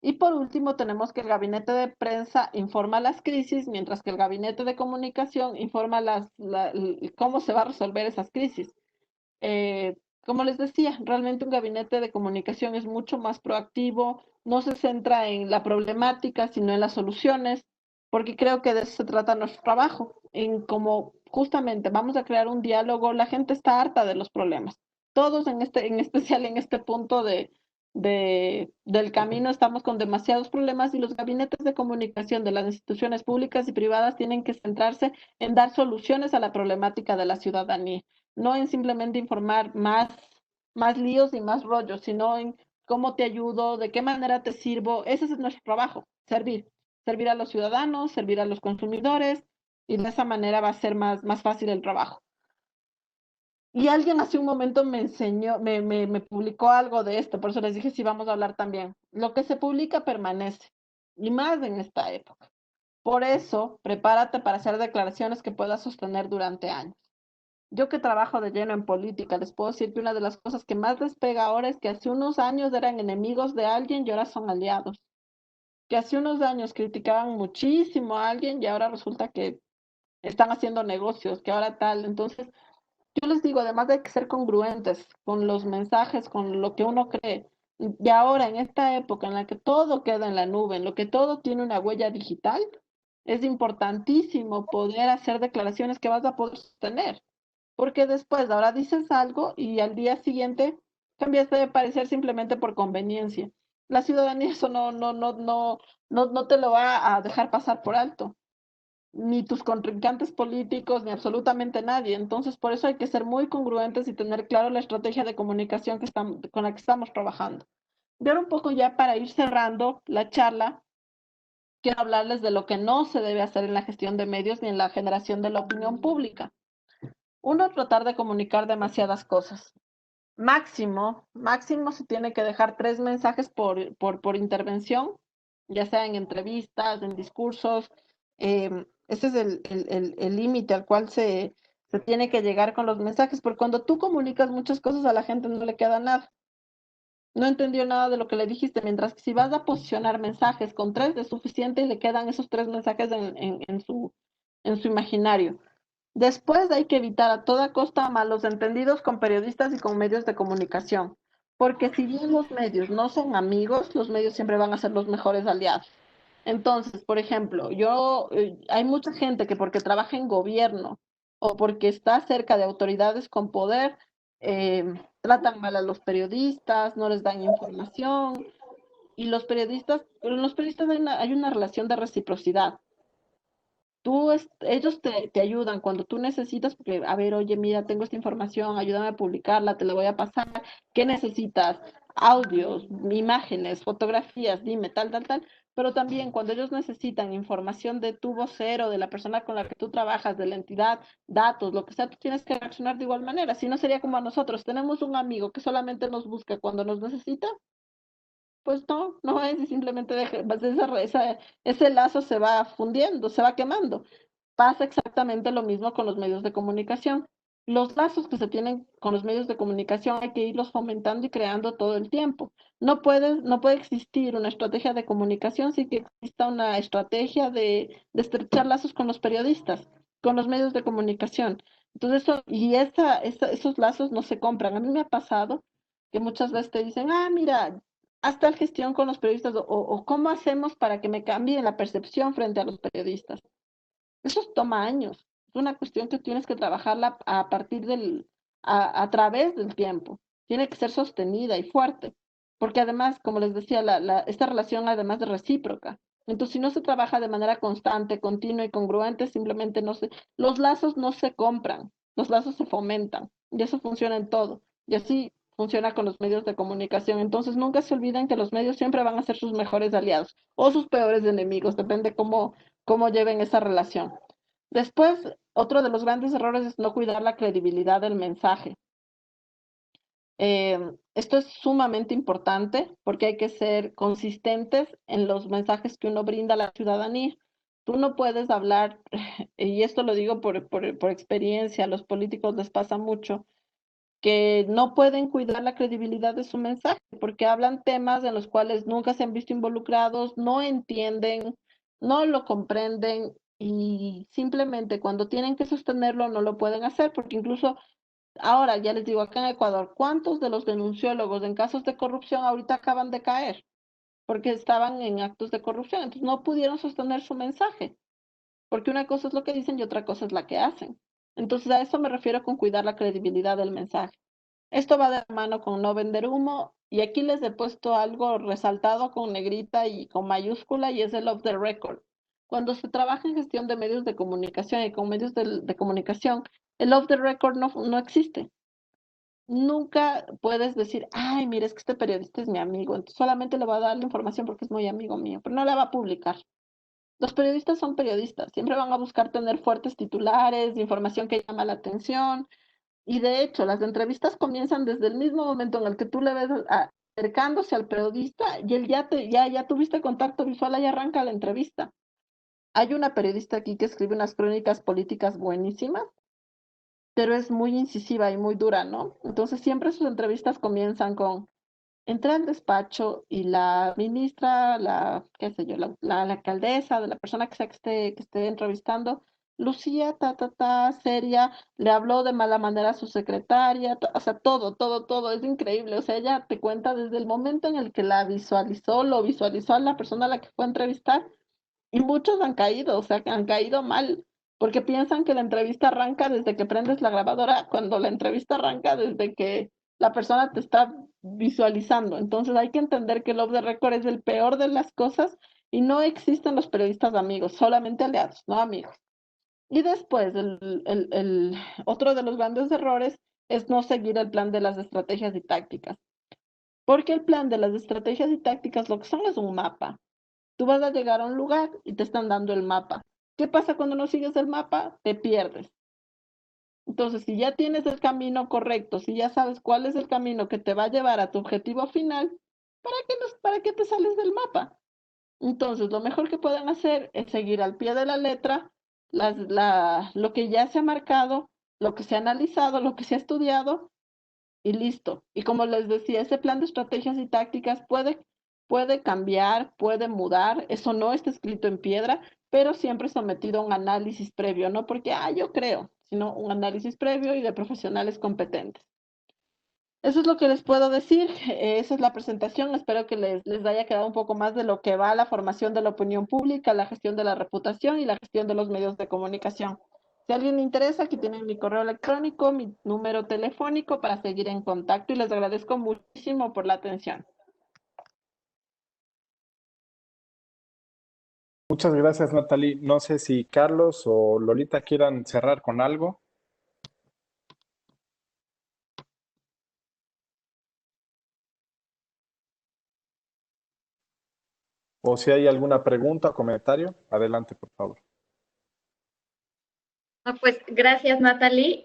Y por último, tenemos que el gabinete de prensa informa las crisis, mientras que el gabinete de comunicación informa cómo se va a resolver esas crisis. Como les decía, realmente un gabinete de comunicación es mucho más proactivo, no se centra en la problemática, sino en las soluciones, porque creo que de eso se trata nuestro trabajo, en cómo justamente vamos a crear un diálogo. La gente está harta de los problemas. Todos en especial en este punto del camino estamos con demasiados problemas, y los gabinetes de comunicación de las instituciones públicas y privadas tienen que centrarse en dar soluciones a la problemática de la ciudadanía, no en simplemente informar más líos y más rollos, sino en cómo te ayudo, de qué manera te sirvo. Ese es nuestro trabajo, servir a los ciudadanos, servir a los consumidores, y de esa manera va a ser más fácil el trabajo. Y alguien hace un momento me enseñó, me publicó algo de esto, por eso les dije, sí, vamos a hablar también. Lo que se publica permanece, y más en esta época. Por eso, prepárate para hacer declaraciones que puedas sostener durante años. Yo que trabajo de lleno en política, les puedo decir que una de las cosas que más les pega ahora es que hace unos años eran enemigos de alguien y ahora son aliados. Que hace unos años criticaban muchísimo a alguien y ahora resulta que están haciendo negocios, que ahora tal. Entonces, yo les digo, además hay que ser congruentes con los mensajes, con lo que uno cree. Y ahora, en esta época en la que todo queda en la nube, en lo que todo tiene una huella digital, es importantísimo poder hacer declaraciones que vas a poder sostener, porque después ahora dices algo y al día siguiente cambiaste de parecer simplemente por conveniencia. La ciudadanía eso no te lo va a dejar pasar por alto, ni tus contrincantes políticos, ni absolutamente nadie. Entonces, por eso hay que ser muy congruentes y tener claro la estrategia de comunicación con la que estamos trabajando. Y ahora un poco ya para ir cerrando la charla, quiero hablarles de lo que no se debe hacer en la gestión de medios ni en la generación de la opinión pública. Uno, tratar de comunicar demasiadas cosas. Máximo se tiene que dejar 3 mensajes por intervención, ya sea en entrevistas, en discursos. Ese es el límite al cual se tiene que llegar con los mensajes, porque cuando tú comunicas muchas cosas a la gente no le queda nada. No entendió nada de lo que le dijiste, mientras que si vas a posicionar mensajes con 3 es suficiente y le quedan esos 3 mensajes en su imaginario. Después hay que evitar a toda costa malos entendidos con periodistas y con medios de comunicación, porque si bien los medios no son amigos, los medios siempre van a ser los mejores aliados. Entonces, por ejemplo, hay mucha gente que porque trabaja en gobierno o porque está cerca de autoridades con poder, eh, tratan mal a los periodistas, no les dan información, y los periodistas hay una relación de reciprocidad. Ellos te ayudan cuando tú necesitas, porque, a ver, oye, mira, tengo esta información, ayúdame a publicarla, te la voy a pasar. ¿Qué necesitas? Audios, imágenes, fotografías, dime, tal, tal, tal. Pero también cuando ellos necesitan información de tu vocero, de la persona con la que tú trabajas, de la entidad, datos, lo que sea, tú tienes que reaccionar de igual manera. Si no, sería como a nosotros. Tenemos un amigo que solamente nos busca cuando nos necesita, pues no es, y simplemente ese lazo se va fundiendo, se va quemando. Pasa exactamente lo mismo con los medios de comunicación. Los lazos que se tienen con los medios de comunicación hay que irlos fomentando y creando todo el tiempo. No puede existir una estrategia de comunicación sin que exista una estrategia de estrechar lazos con los periodistas, con los medios de comunicación. Entonces, esos lazos no se compran. A mí me ha pasado que muchas veces te dicen, mira, haz tal gestión con los periodistas, o cómo hacemos para que me cambie la percepción frente a los periodistas. Eso toma años. Es una cuestión que tienes que trabajarla a través del tiempo. Tiene que ser sostenida y fuerte. Porque además, como les decía, esta relación además de recíproca. Entonces, si no se trabaja de manera constante, continua y congruente, simplemente los lazos no se compran, los lazos se fomentan, y eso funciona en todo. Y así funciona con los medios de comunicación. Entonces, nunca se olviden que los medios siempre van a ser sus mejores aliados o sus peores enemigos, depende cómo lleven esa relación. Después, otro de los grandes errores es no cuidar la credibilidad del mensaje. Esto es sumamente importante porque hay que ser consistentes en los mensajes que uno brinda a la ciudadanía. Tú no puedes hablar, y esto lo digo por experiencia, a los políticos les pasa mucho, que no pueden cuidar la credibilidad de su mensaje porque hablan temas en los cuales nunca se han visto involucrados, no entienden, no lo comprenden y simplemente cuando tienen que sostenerlo no lo pueden hacer porque incluso ahora, ya les digo, acá en Ecuador, ¿cuántos de los denunciólogos en casos de corrupción ahorita acaban de caer? Porque estaban en actos de corrupción, entonces no pudieron sostener su mensaje, porque una cosa es lo que dicen y otra cosa es la que hacen. Entonces a eso me refiero con cuidar la credibilidad del mensaje. Esto va de la mano con no vender humo, y aquí les he puesto algo resaltado con negrita y con mayúscula, y es el off the record. Cuando se trabaja en gestión de medios de comunicación y con medios de comunicación, el off the record no existe. Nunca puedes decir, ay, mira, es que este periodista es mi amigo, entonces solamente le va a dar la información porque es muy amigo mío, pero no la va a publicar. Los periodistas son periodistas, siempre van a buscar tener fuertes titulares, información que llama la atención, y de hecho, las entrevistas comienzan desde el mismo momento en el que tú le ves acercándose al periodista y él ya tuviste contacto visual, ahí arranca la entrevista. Hay una periodista aquí que escribe unas crónicas políticas buenísimas, pero es muy incisiva y muy dura, ¿no? Entonces siempre sus entrevistas comienzan con, entré al despacho y la ministra, qué sé yo, la alcaldesa, de la persona que sea que esté entrevistando, Lucía, seria, le habló de mala manera a su secretaria, o sea, todo, es increíble, o sea, ella te cuenta desde el momento en el que lo visualizó a la persona a la que fue a entrevistar, y muchos han caído, o sea, que han caído mal, porque piensan que la entrevista arranca desde que prendes la grabadora, cuando la entrevista arranca desde que la persona te está visualizando. Entonces hay que entender que el off the record es el peor de las cosas y no existen los periodistas amigos, solamente aliados, no amigos. Y después, otro de los grandes errores es no seguir el plan de las estrategias y tácticas, porque el plan de las estrategias y tácticas lo que son es un mapa. Tú vas a llegar a un lugar y te están dando el mapa. ¿Qué pasa cuando no sigues el mapa? Te pierdes. Entonces, si ya tienes el camino correcto, si ya sabes cuál es el camino que te va a llevar a tu objetivo final, ¿para qué te sales del mapa? Entonces, lo mejor que pueden hacer es seguir al pie de la letra lo que ya se ha marcado, lo que se ha analizado, lo que se ha estudiado y listo. Y como les decía, ese plan de estrategias y tácticas puede cambiar, puede mudar, eso no está escrito en piedra, pero siempre sometido a un análisis previo, no porque, yo creo, sino un análisis previo y de profesionales competentes. Eso es lo que les puedo decir, esa es la presentación, espero que les haya quedado un poco más de lo que va a la formación de la opinión pública, la gestión de la reputación y la gestión de los medios de comunicación. Si a alguien le interesa, aquí tienen mi correo electrónico, mi número telefónico para seguir en contacto y les agradezco muchísimo por la atención. Muchas gracias, Natalie. No sé si Carlos o Lolita quieran cerrar con algo. O si hay alguna pregunta o comentario, adelante, por favor. Pues gracias, Natalie.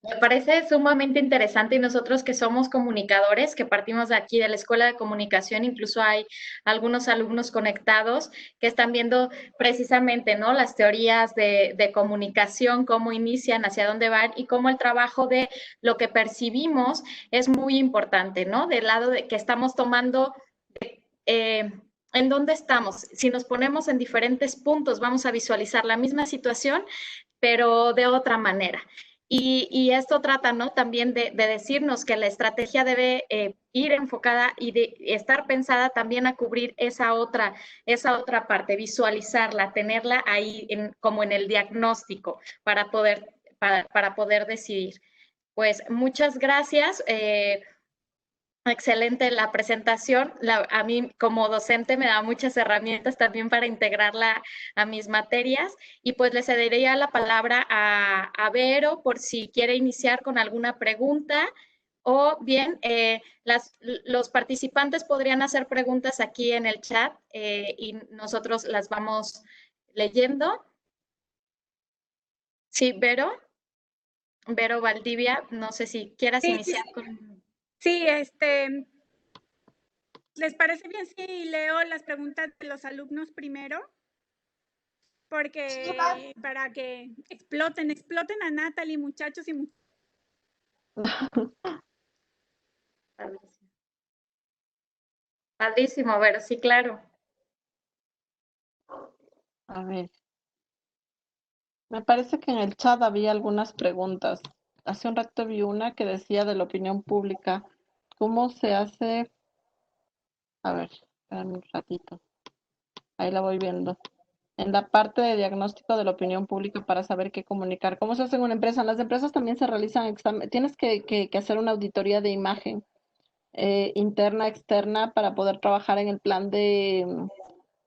Me parece sumamente interesante y nosotros que somos comunicadores, que partimos de aquí de la Escuela de Comunicación, incluso hay algunos alumnos conectados que están viendo precisamente, ¿no?, las teorías de comunicación, cómo inician, hacia dónde van y cómo el trabajo de lo que percibimos es muy importante, ¿no? Del lado de que estamos tomando, ¿en dónde estamos? Si nos ponemos en diferentes puntos, vamos a visualizar la misma situación, pero de otra manera. Y esto trata, ¿no?, también de decirnos que la estrategia debe ir enfocada y de estar pensada también a cubrir esa otra parte, visualizarla, tenerla ahí como en el diagnóstico para poder decidir. Pues muchas gracias. Excelente la presentación. A mí como docente me da muchas herramientas también para integrarla a mis materias y pues le cedería la palabra a Vero por si quiere iniciar con alguna pregunta o bien los participantes podrían hacer preguntas aquí en el chat y nosotros las vamos leyendo. Sí, Vero Valdivia, no sé si quieras Sí, iniciar con... sí, ¿les parece bien si leo las preguntas de los alumnos primero? Porque para que exploten a Natalie, muchachos y Padrísimo, Vero, sí, claro. A ver, me parece que en el chat había algunas preguntas. Hace un rato vi una que decía de la opinión pública. ¿Cómo se hace? A ver, espérame un ratito. Ahí la voy viendo. En la parte de diagnóstico de la opinión pública para saber qué comunicar. ¿Cómo se hace en una empresa? En las empresas también se realizan exámenes. Tienes que hacer una auditoría de imagen interna, externa, para poder trabajar en el plan de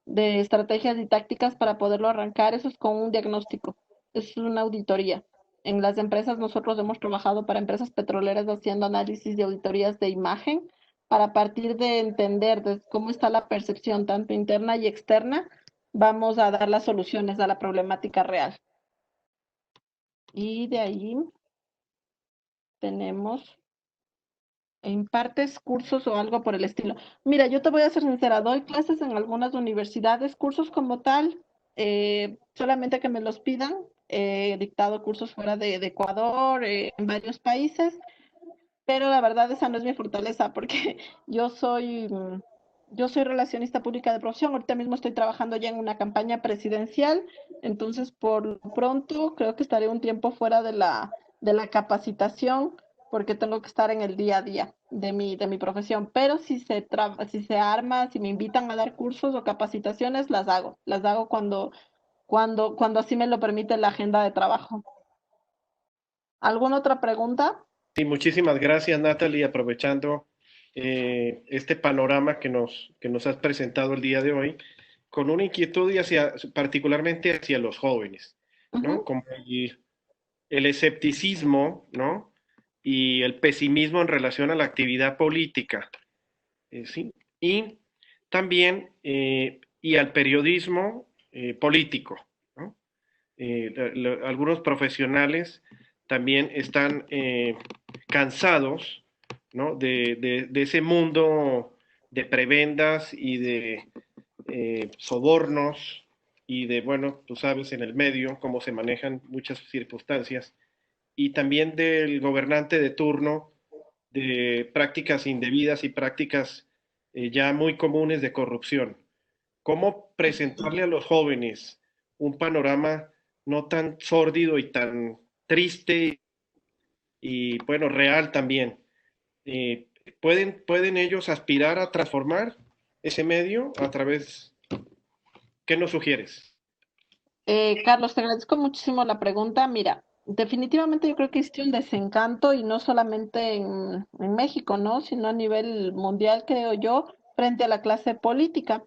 estrategias y tácticas para poderlo arrancar. Eso es con un diagnóstico. Eso es una auditoría. En las empresas nosotros hemos trabajado para empresas petroleras haciendo análisis y auditorías de imagen para partir de entender cómo está la percepción tanto interna y externa, vamos a dar las soluciones a la problemática real. Y de ahí tenemos, ¿impartes cursos o algo por el estilo? Mira, yo te voy a ser sincera, doy clases en algunas universidades, cursos como tal, solamente que me los pidan. He dictado cursos fuera de Ecuador, en varios países, pero la verdad esa no es mi fortaleza porque yo soy, yo soy relacionista pública de profesión. Ahorita mismo estoy trabajando ya en una campaña presidencial, entonces por lo pronto creo que estaré un tiempo fuera de la capacitación porque tengo que estar en el día a día de mi profesión. Pero si se arma, si me invitan a dar cursos o capacitaciones, las hago cuando así me lo permite la agenda de trabajo. ¿Alguna otra pregunta? Sí, muchísimas gracias, Natalie, aprovechando este panorama que nos has presentado el día de hoy, con una inquietud y particularmente hacia los jóvenes, ¿no? Ujú. Como el escepticismo, ¿no? Y el pesimismo en relación a la actividad política, ¿sí? Y también y al periodismo político, ¿no? Algunos profesionales también están cansados, ¿no? De ese mundo de prebendas y de sobornos y de, bueno, tú sabes en el medio cómo se manejan muchas circunstancias, y también del gobernante de turno, de prácticas indebidas y prácticas ya muy comunes de corrupción. ¿Cómo presentarle a los jóvenes un panorama no tan sórdido y tan triste y, bueno, real también? ¿Pueden ellos aspirar a transformar ese medio a través? ¿Qué nos sugieres? Carlos, te agradezco muchísimo la pregunta. Mira, definitivamente yo creo que existe un desencanto y no solamente en México, ¿no? Sino a nivel mundial, creo yo, frente a la clase política,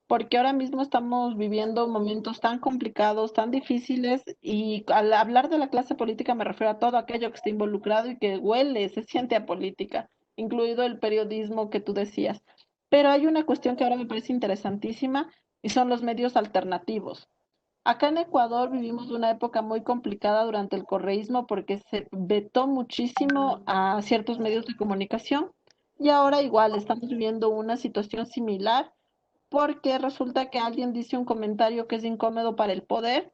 porque ahora mismo estamos viviendo momentos tan complicados, tan difíciles, y al hablar de la clase política me refiero a todo aquello que está involucrado y que huele, se siente a política, incluido el periodismo que tú decías. Pero hay una cuestión que ahora me parece interesantísima y son los medios alternativos. Acá en Ecuador vivimos una época muy complicada durante el correísmo porque se vetó muchísimo a ciertos medios de comunicación y ahora igual estamos viviendo una situación similar porque resulta que alguien dice un comentario que es incómodo para el poder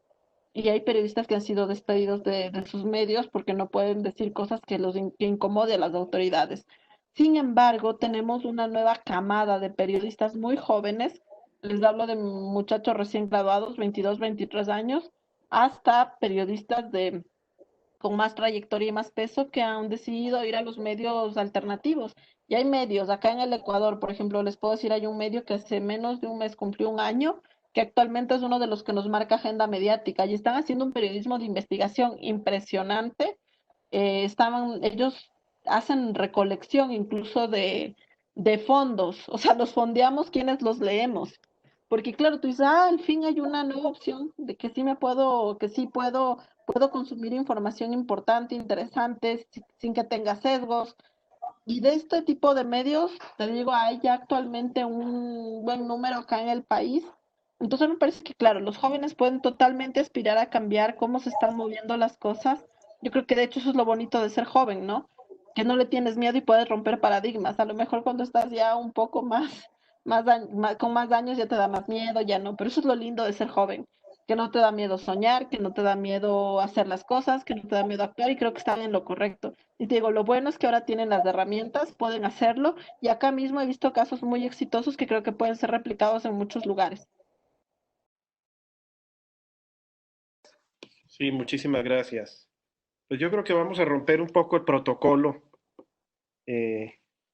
y hay periodistas que han sido despedidos de sus medios porque no pueden decir cosas que incomode a las autoridades. Sin embargo, tenemos una nueva camada de periodistas muy jóvenes, les hablo de muchachos recién graduados, 22, 23 años, hasta periodistas con más trayectoria y más peso que han decidido ir a los medios alternativos. Y hay medios, acá en el Ecuador, por ejemplo, les puedo decir, hay un medio que hace menos de un mes cumplió un año, que actualmente es uno de los que nos marca agenda mediática y están haciendo un periodismo de investigación impresionante. Ellos hacen recolección incluso de fondos, o sea, los fondeamos quienes los leemos. Porque claro, tú dices, al fin hay una nueva opción de que sí puedo consumir información importante, interesante, sin que tenga sesgos. Y de este tipo de medios, te digo, hay ya actualmente un buen número acá en el país. Entonces me parece que, claro, los jóvenes pueden totalmente aspirar a cambiar cómo se están moviendo las cosas. Yo creo que de hecho eso es lo bonito de ser joven, ¿no? Que no le tienes miedo y puedes romper paradigmas. A lo mejor cuando estás ya un poco con más años ya te da más miedo, ya no. Pero eso es lo lindo de ser joven, que no te da miedo soñar, que no te da miedo hacer las cosas, que no te da miedo actuar y creo que están en lo correcto. Y te digo, lo bueno es que ahora tienen las herramientas, pueden hacerlo y acá mismo he visto casos muy exitosos que creo que pueden ser replicados en muchos lugares. Sí, muchísimas gracias. Pues yo creo que vamos a romper un poco el protocolo,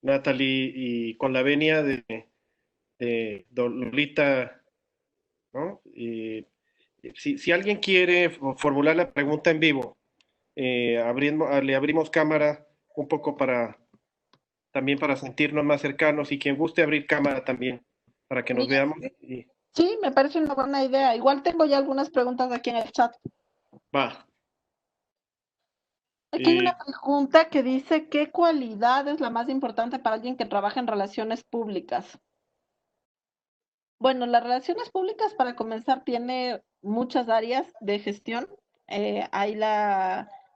Natalie, y con la venia de Lolita, ¿no? Si alguien quiere formular la pregunta en vivo, le abrimos cámara un poco también para sentirnos más cercanos y quien guste abrir cámara también para que nos Mira, veamos. sí, me parece una buena idea. Igual tengo ya algunas preguntas aquí en el chat. Va. Aquí hay Y una pregunta que dice, ¿qué cualidad es la más importante para alguien que trabaja en relaciones públicas? Bueno, las relaciones públicas, para comenzar, tiene muchas áreas de gestión.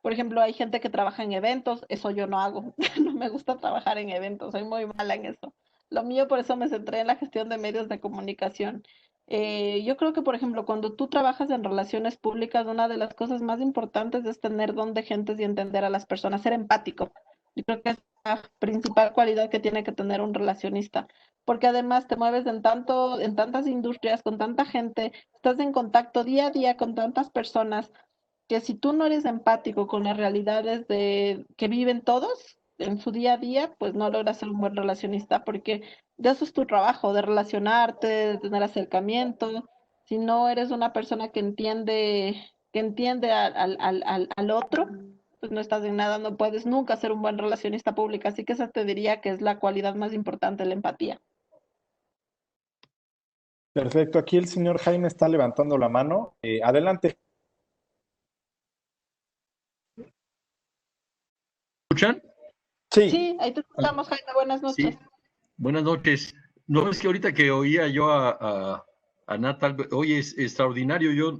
Por ejemplo, hay gente que trabaja en eventos, eso yo no hago. No me gusta trabajar en eventos, soy muy mala en eso. Lo mío, por eso me centré en la gestión de medios de comunicación. Yo creo que, por ejemplo, cuando tú trabajas en relaciones públicas, una de las cosas más importantes es tener don de gentes y entender a las personas, ser empático. Yo creo que es la principal cualidad que tiene que tener un relacionista porque además te mueves en tantas industrias, con tanta gente, estás en contacto día a día con tantas personas, que si tú no eres empático con las realidades que viven todos en su día a día, pues no logras ser un buen relacionista, porque de eso es tu trabajo, de relacionarte, de tener acercamiento. Si no eres una persona que entiende al otro, pues no estás en nada, no puedes nunca ser un buen relacionista público. Así que esa te diría que es la cualidad más importante, la empatía. Perfecto, aquí el señor Jaime está levantando la mano. Adelante. ¿Escuchan? Sí, Sí, ahí te escuchamos, Jaime. Buenas noches. Sí, buenas noches. No, es que ahorita que oía yo a Natal, oye, es extraordinario. Yo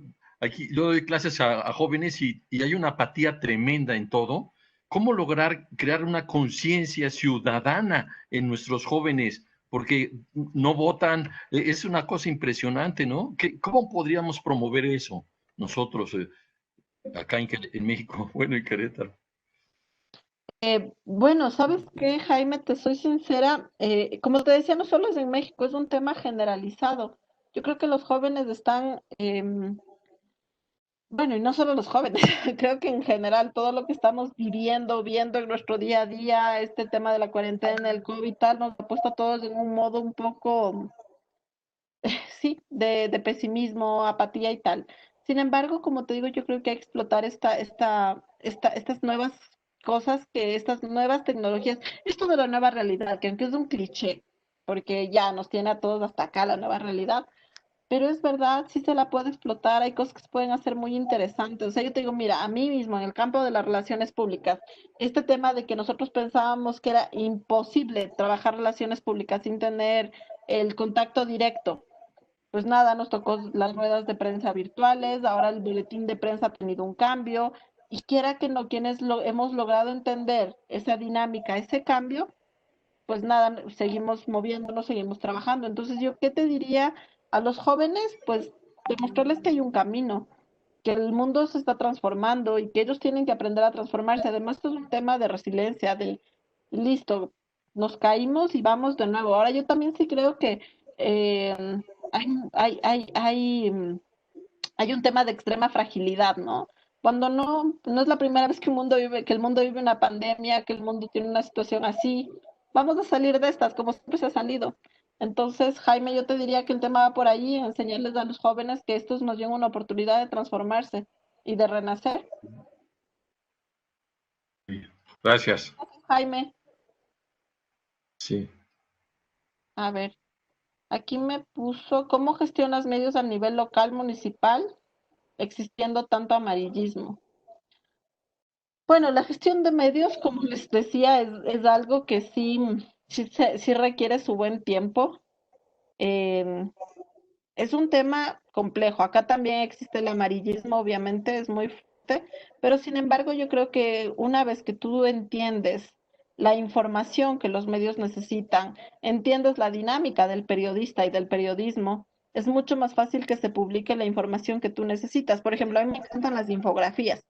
doy clases a jóvenes y hay una apatía tremenda en todo. ¿Cómo lograr crear una conciencia ciudadana en nuestros jóvenes? Porque no votan, es una cosa impresionante, ¿no? ¿Cómo podríamos promover eso nosotros acá en México, bueno, en Querétaro? Bueno, ¿sabes qué, Jaime? Te soy sincera. Como te decía, no solo es en México, es un tema generalizado. Yo creo que los jóvenes están, bueno, y no solo los jóvenes, creo que en general todo lo que estamos viendo en nuestro día a día, este tema de la cuarentena, el COVID y tal, nos ha puesto a todos en un modo un poco sí, de pesimismo, apatía y tal. Sin embargo, como te digo, yo creo que hay que explotar estas nuevas cosas, estas nuevas tecnologías, esto de la nueva realidad, que aunque es un cliché, porque ya nos tiene a todos hasta acá la nueva realidad, pero es verdad, sí se la puede explotar, hay cosas que se pueden hacer muy interesantes. O sea, yo te digo, mira, a mí mismo en el campo de las relaciones públicas, este tema de que nosotros pensábamos que era imposible trabajar relaciones públicas sin tener el contacto directo, pues nada, nos tocó las ruedas de prensa virtuales, ahora el boletín de prensa ha tenido un cambio, y quiera que no, quienes hemos logrado entender esa dinámica, ese cambio, pues nada, seguimos moviéndonos, seguimos trabajando. Entonces, yo, ¿qué te diría a los jóvenes? Pues demostrarles que hay un camino, que el mundo se está transformando y que ellos tienen que aprender a transformarse. Además, esto es un tema de resiliencia, de listo, nos caímos y vamos de nuevo. Ahora, yo también sí creo que eh, hay, hay un tema de extrema fragilidad, ¿no? Cuando no es la primera vez que el mundo vive una pandemia, que el mundo tiene una situación así, vamos a salir de estas, como siempre se ha salido. Entonces, Jaime, yo te diría que el tema va por ahí, enseñarles a los jóvenes que estos nos dieron una oportunidad de transformarse y de renacer. Gracias. Jaime. Sí. A ver, aquí me puso, ¿cómo gestionas medios a nivel local, municipal, existiendo tanto amarillismo? Bueno, la gestión de medios, como les decía, es algo que sí requiere su buen tiempo. Em, es un tema complejo. Acá también existe el amarillismo, obviamente, es muy fuerte, pero sin embargo yo creo que una vez que tú entiendes la información que los medios necesitan, entiendes la dinámica del periodista y del periodismo, es mucho más fácil que se publique la información que tú necesitas. Por ejemplo, a mí me encantan las infografías.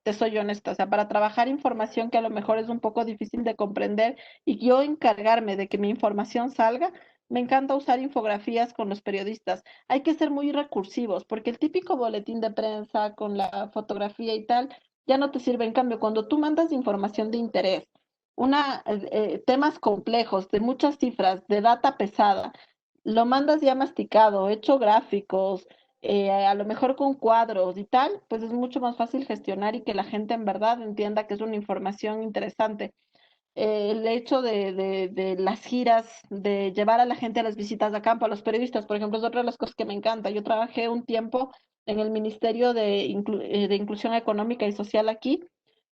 Te soy honesta, o sea, para trabajar información que a lo mejor es un poco difícil de comprender y yo encargarme de que mi información salga, me encanta usar infografías con los periodistas. Hay que ser muy recursivos, porque el típico boletín de prensa con la fotografía y tal ya no te sirve. En cambio, cuando tú mandas información de interés, temas complejos, de muchas cifras, de data pesada, lo mandas ya masticado, hecho gráficos, a lo mejor con cuadros y tal, pues es mucho más fácil gestionar y que la gente en verdad entienda que es una información interesante. El hecho de las giras, de llevar a la gente a las visitas a campo, a los periodistas, por ejemplo, es otra de las cosas que me encanta. Yo trabajé un tiempo en el Ministerio de Inclusión Económica y Social aquí,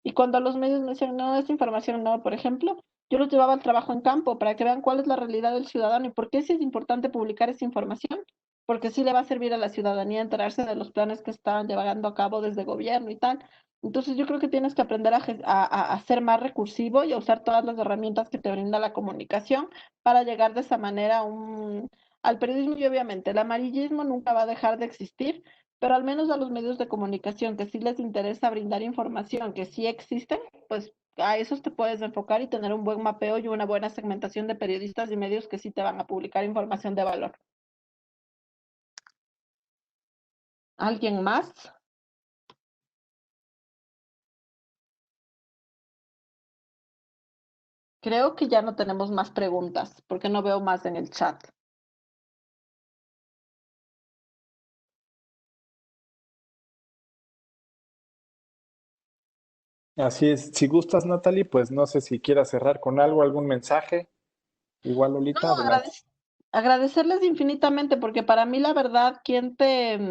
y cuando los medios me decían, no, esta información no, por ejemplo, yo los llevaba al trabajo en campo para que vean cuál es la realidad del ciudadano y por qué sí es importante publicar esa información, porque sí le va a servir a la ciudadanía enterarse de los planes que están llevando a cabo desde gobierno y tal. Entonces yo creo que tienes que aprender a ser más recursivo y a usar todas las herramientas que te brinda la comunicación para llegar de esa manera al periodismo y obviamente el amarillismo nunca va a dejar de existir, pero al menos a los medios de comunicación que sí les interesa brindar información que sí existen, pues a esos te puedes enfocar y tener un buen mapeo y una buena segmentación de periodistas y medios que sí te van a publicar información de valor. ¿Alguien más? Creo que ya no tenemos más preguntas porque no veo más en el chat. Así es. Si gustas, Natalie, pues no sé si quieras cerrar con algo, algún mensaje. Igual, No, Lolita, adelante. agradecerles infinitamente porque para mí la verdad, quien te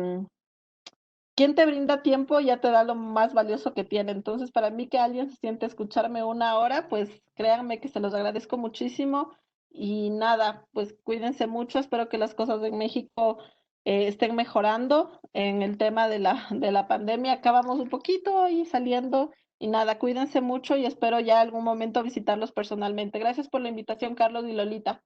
brinda tiempo ya te da lo más valioso que tiene. Entonces, para mí que alguien se siente a escucharme una hora, pues créanme que se los agradezco muchísimo. Y nada, pues cuídense mucho. Espero que las cosas en México estén mejorando en el tema de la pandemia. Acabamos un poquito y saliendo. Y nada, cuídense mucho y espero ya algún momento visitarlos personalmente. Gracias por la invitación, Carlos y Lolita.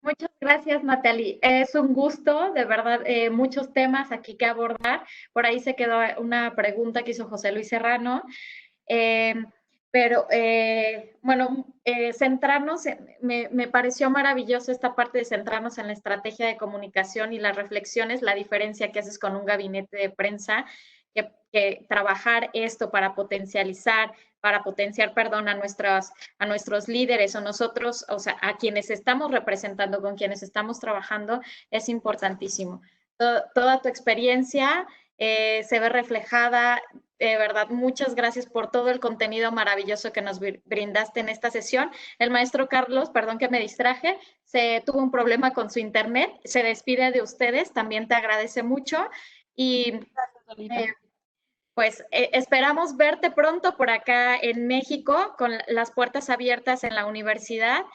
Muchas gracias, Natalie. Es un gusto, de verdad, muchos temas aquí que abordar. Por ahí se quedó una pregunta que hizo José Luis Serrano. Eh, bueno, centrarnos, me pareció maravilloso esta parte de centrarnos en la estrategia de comunicación y las reflexiones, la diferencia que haces con un gabinete de prensa, que trabajar esto para potenciar, perdón, a nuestros líderes o nosotros, o sea, a quienes estamos representando, con quienes estamos trabajando, es importantísimo. Toda tu experiencia se ve reflejada. De verdad, muchas gracias por todo el contenido maravilloso que nos brindaste en esta sesión. El maestro Carlos, perdón que me distraje, se tuvo un problema con su internet, se despide de ustedes, también te agradece mucho y pues esperamos verte pronto por acá en México con las puertas abiertas en la universidad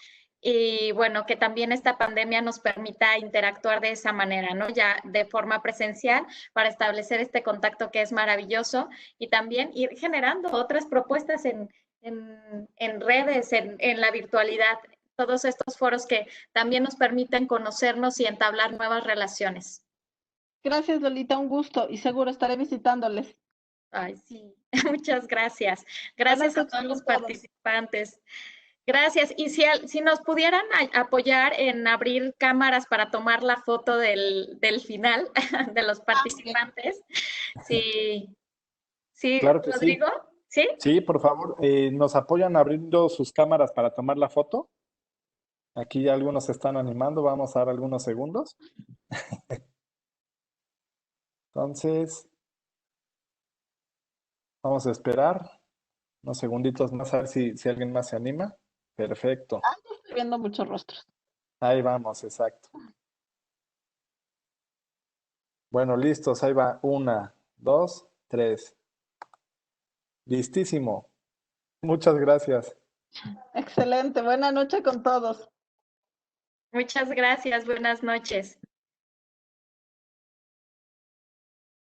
y bueno, que también esta pandemia nos permita interactuar de esa manera, ¿no? Ya de forma presencial para establecer este contacto que es maravilloso y también ir generando otras propuestas en redes, en la virtualidad, todos estos foros que también nos permiten conocernos y entablar nuevas relaciones. Gracias, Lolita, un gusto y seguro estaré visitándoles. Ay, sí, muchas gracias. Buenas Gracias a noches todos los con todos. participantes. Gracias. Y si nos pudieran apoyar en abrir cámaras para tomar la foto del final de los participantes. Sí, sí, Claro que sí. Rodrigo, ¿sí? Sí, por favor, ¿nos apoyan abriendo sus cámaras para tomar la foto? Aquí ya algunos se están animando, vamos a dar algunos segundos. Entonces, vamos a esperar. Unos segunditos más a ver si alguien más se anima. Perfecto. Estoy viendo muchos rostros. Ahí vamos, exacto. Bueno, listos, ahí va. 1, 2, 3. Listísimo. Muchas gracias. Excelente, buena noche con todos. Muchas gracias, buenas noches.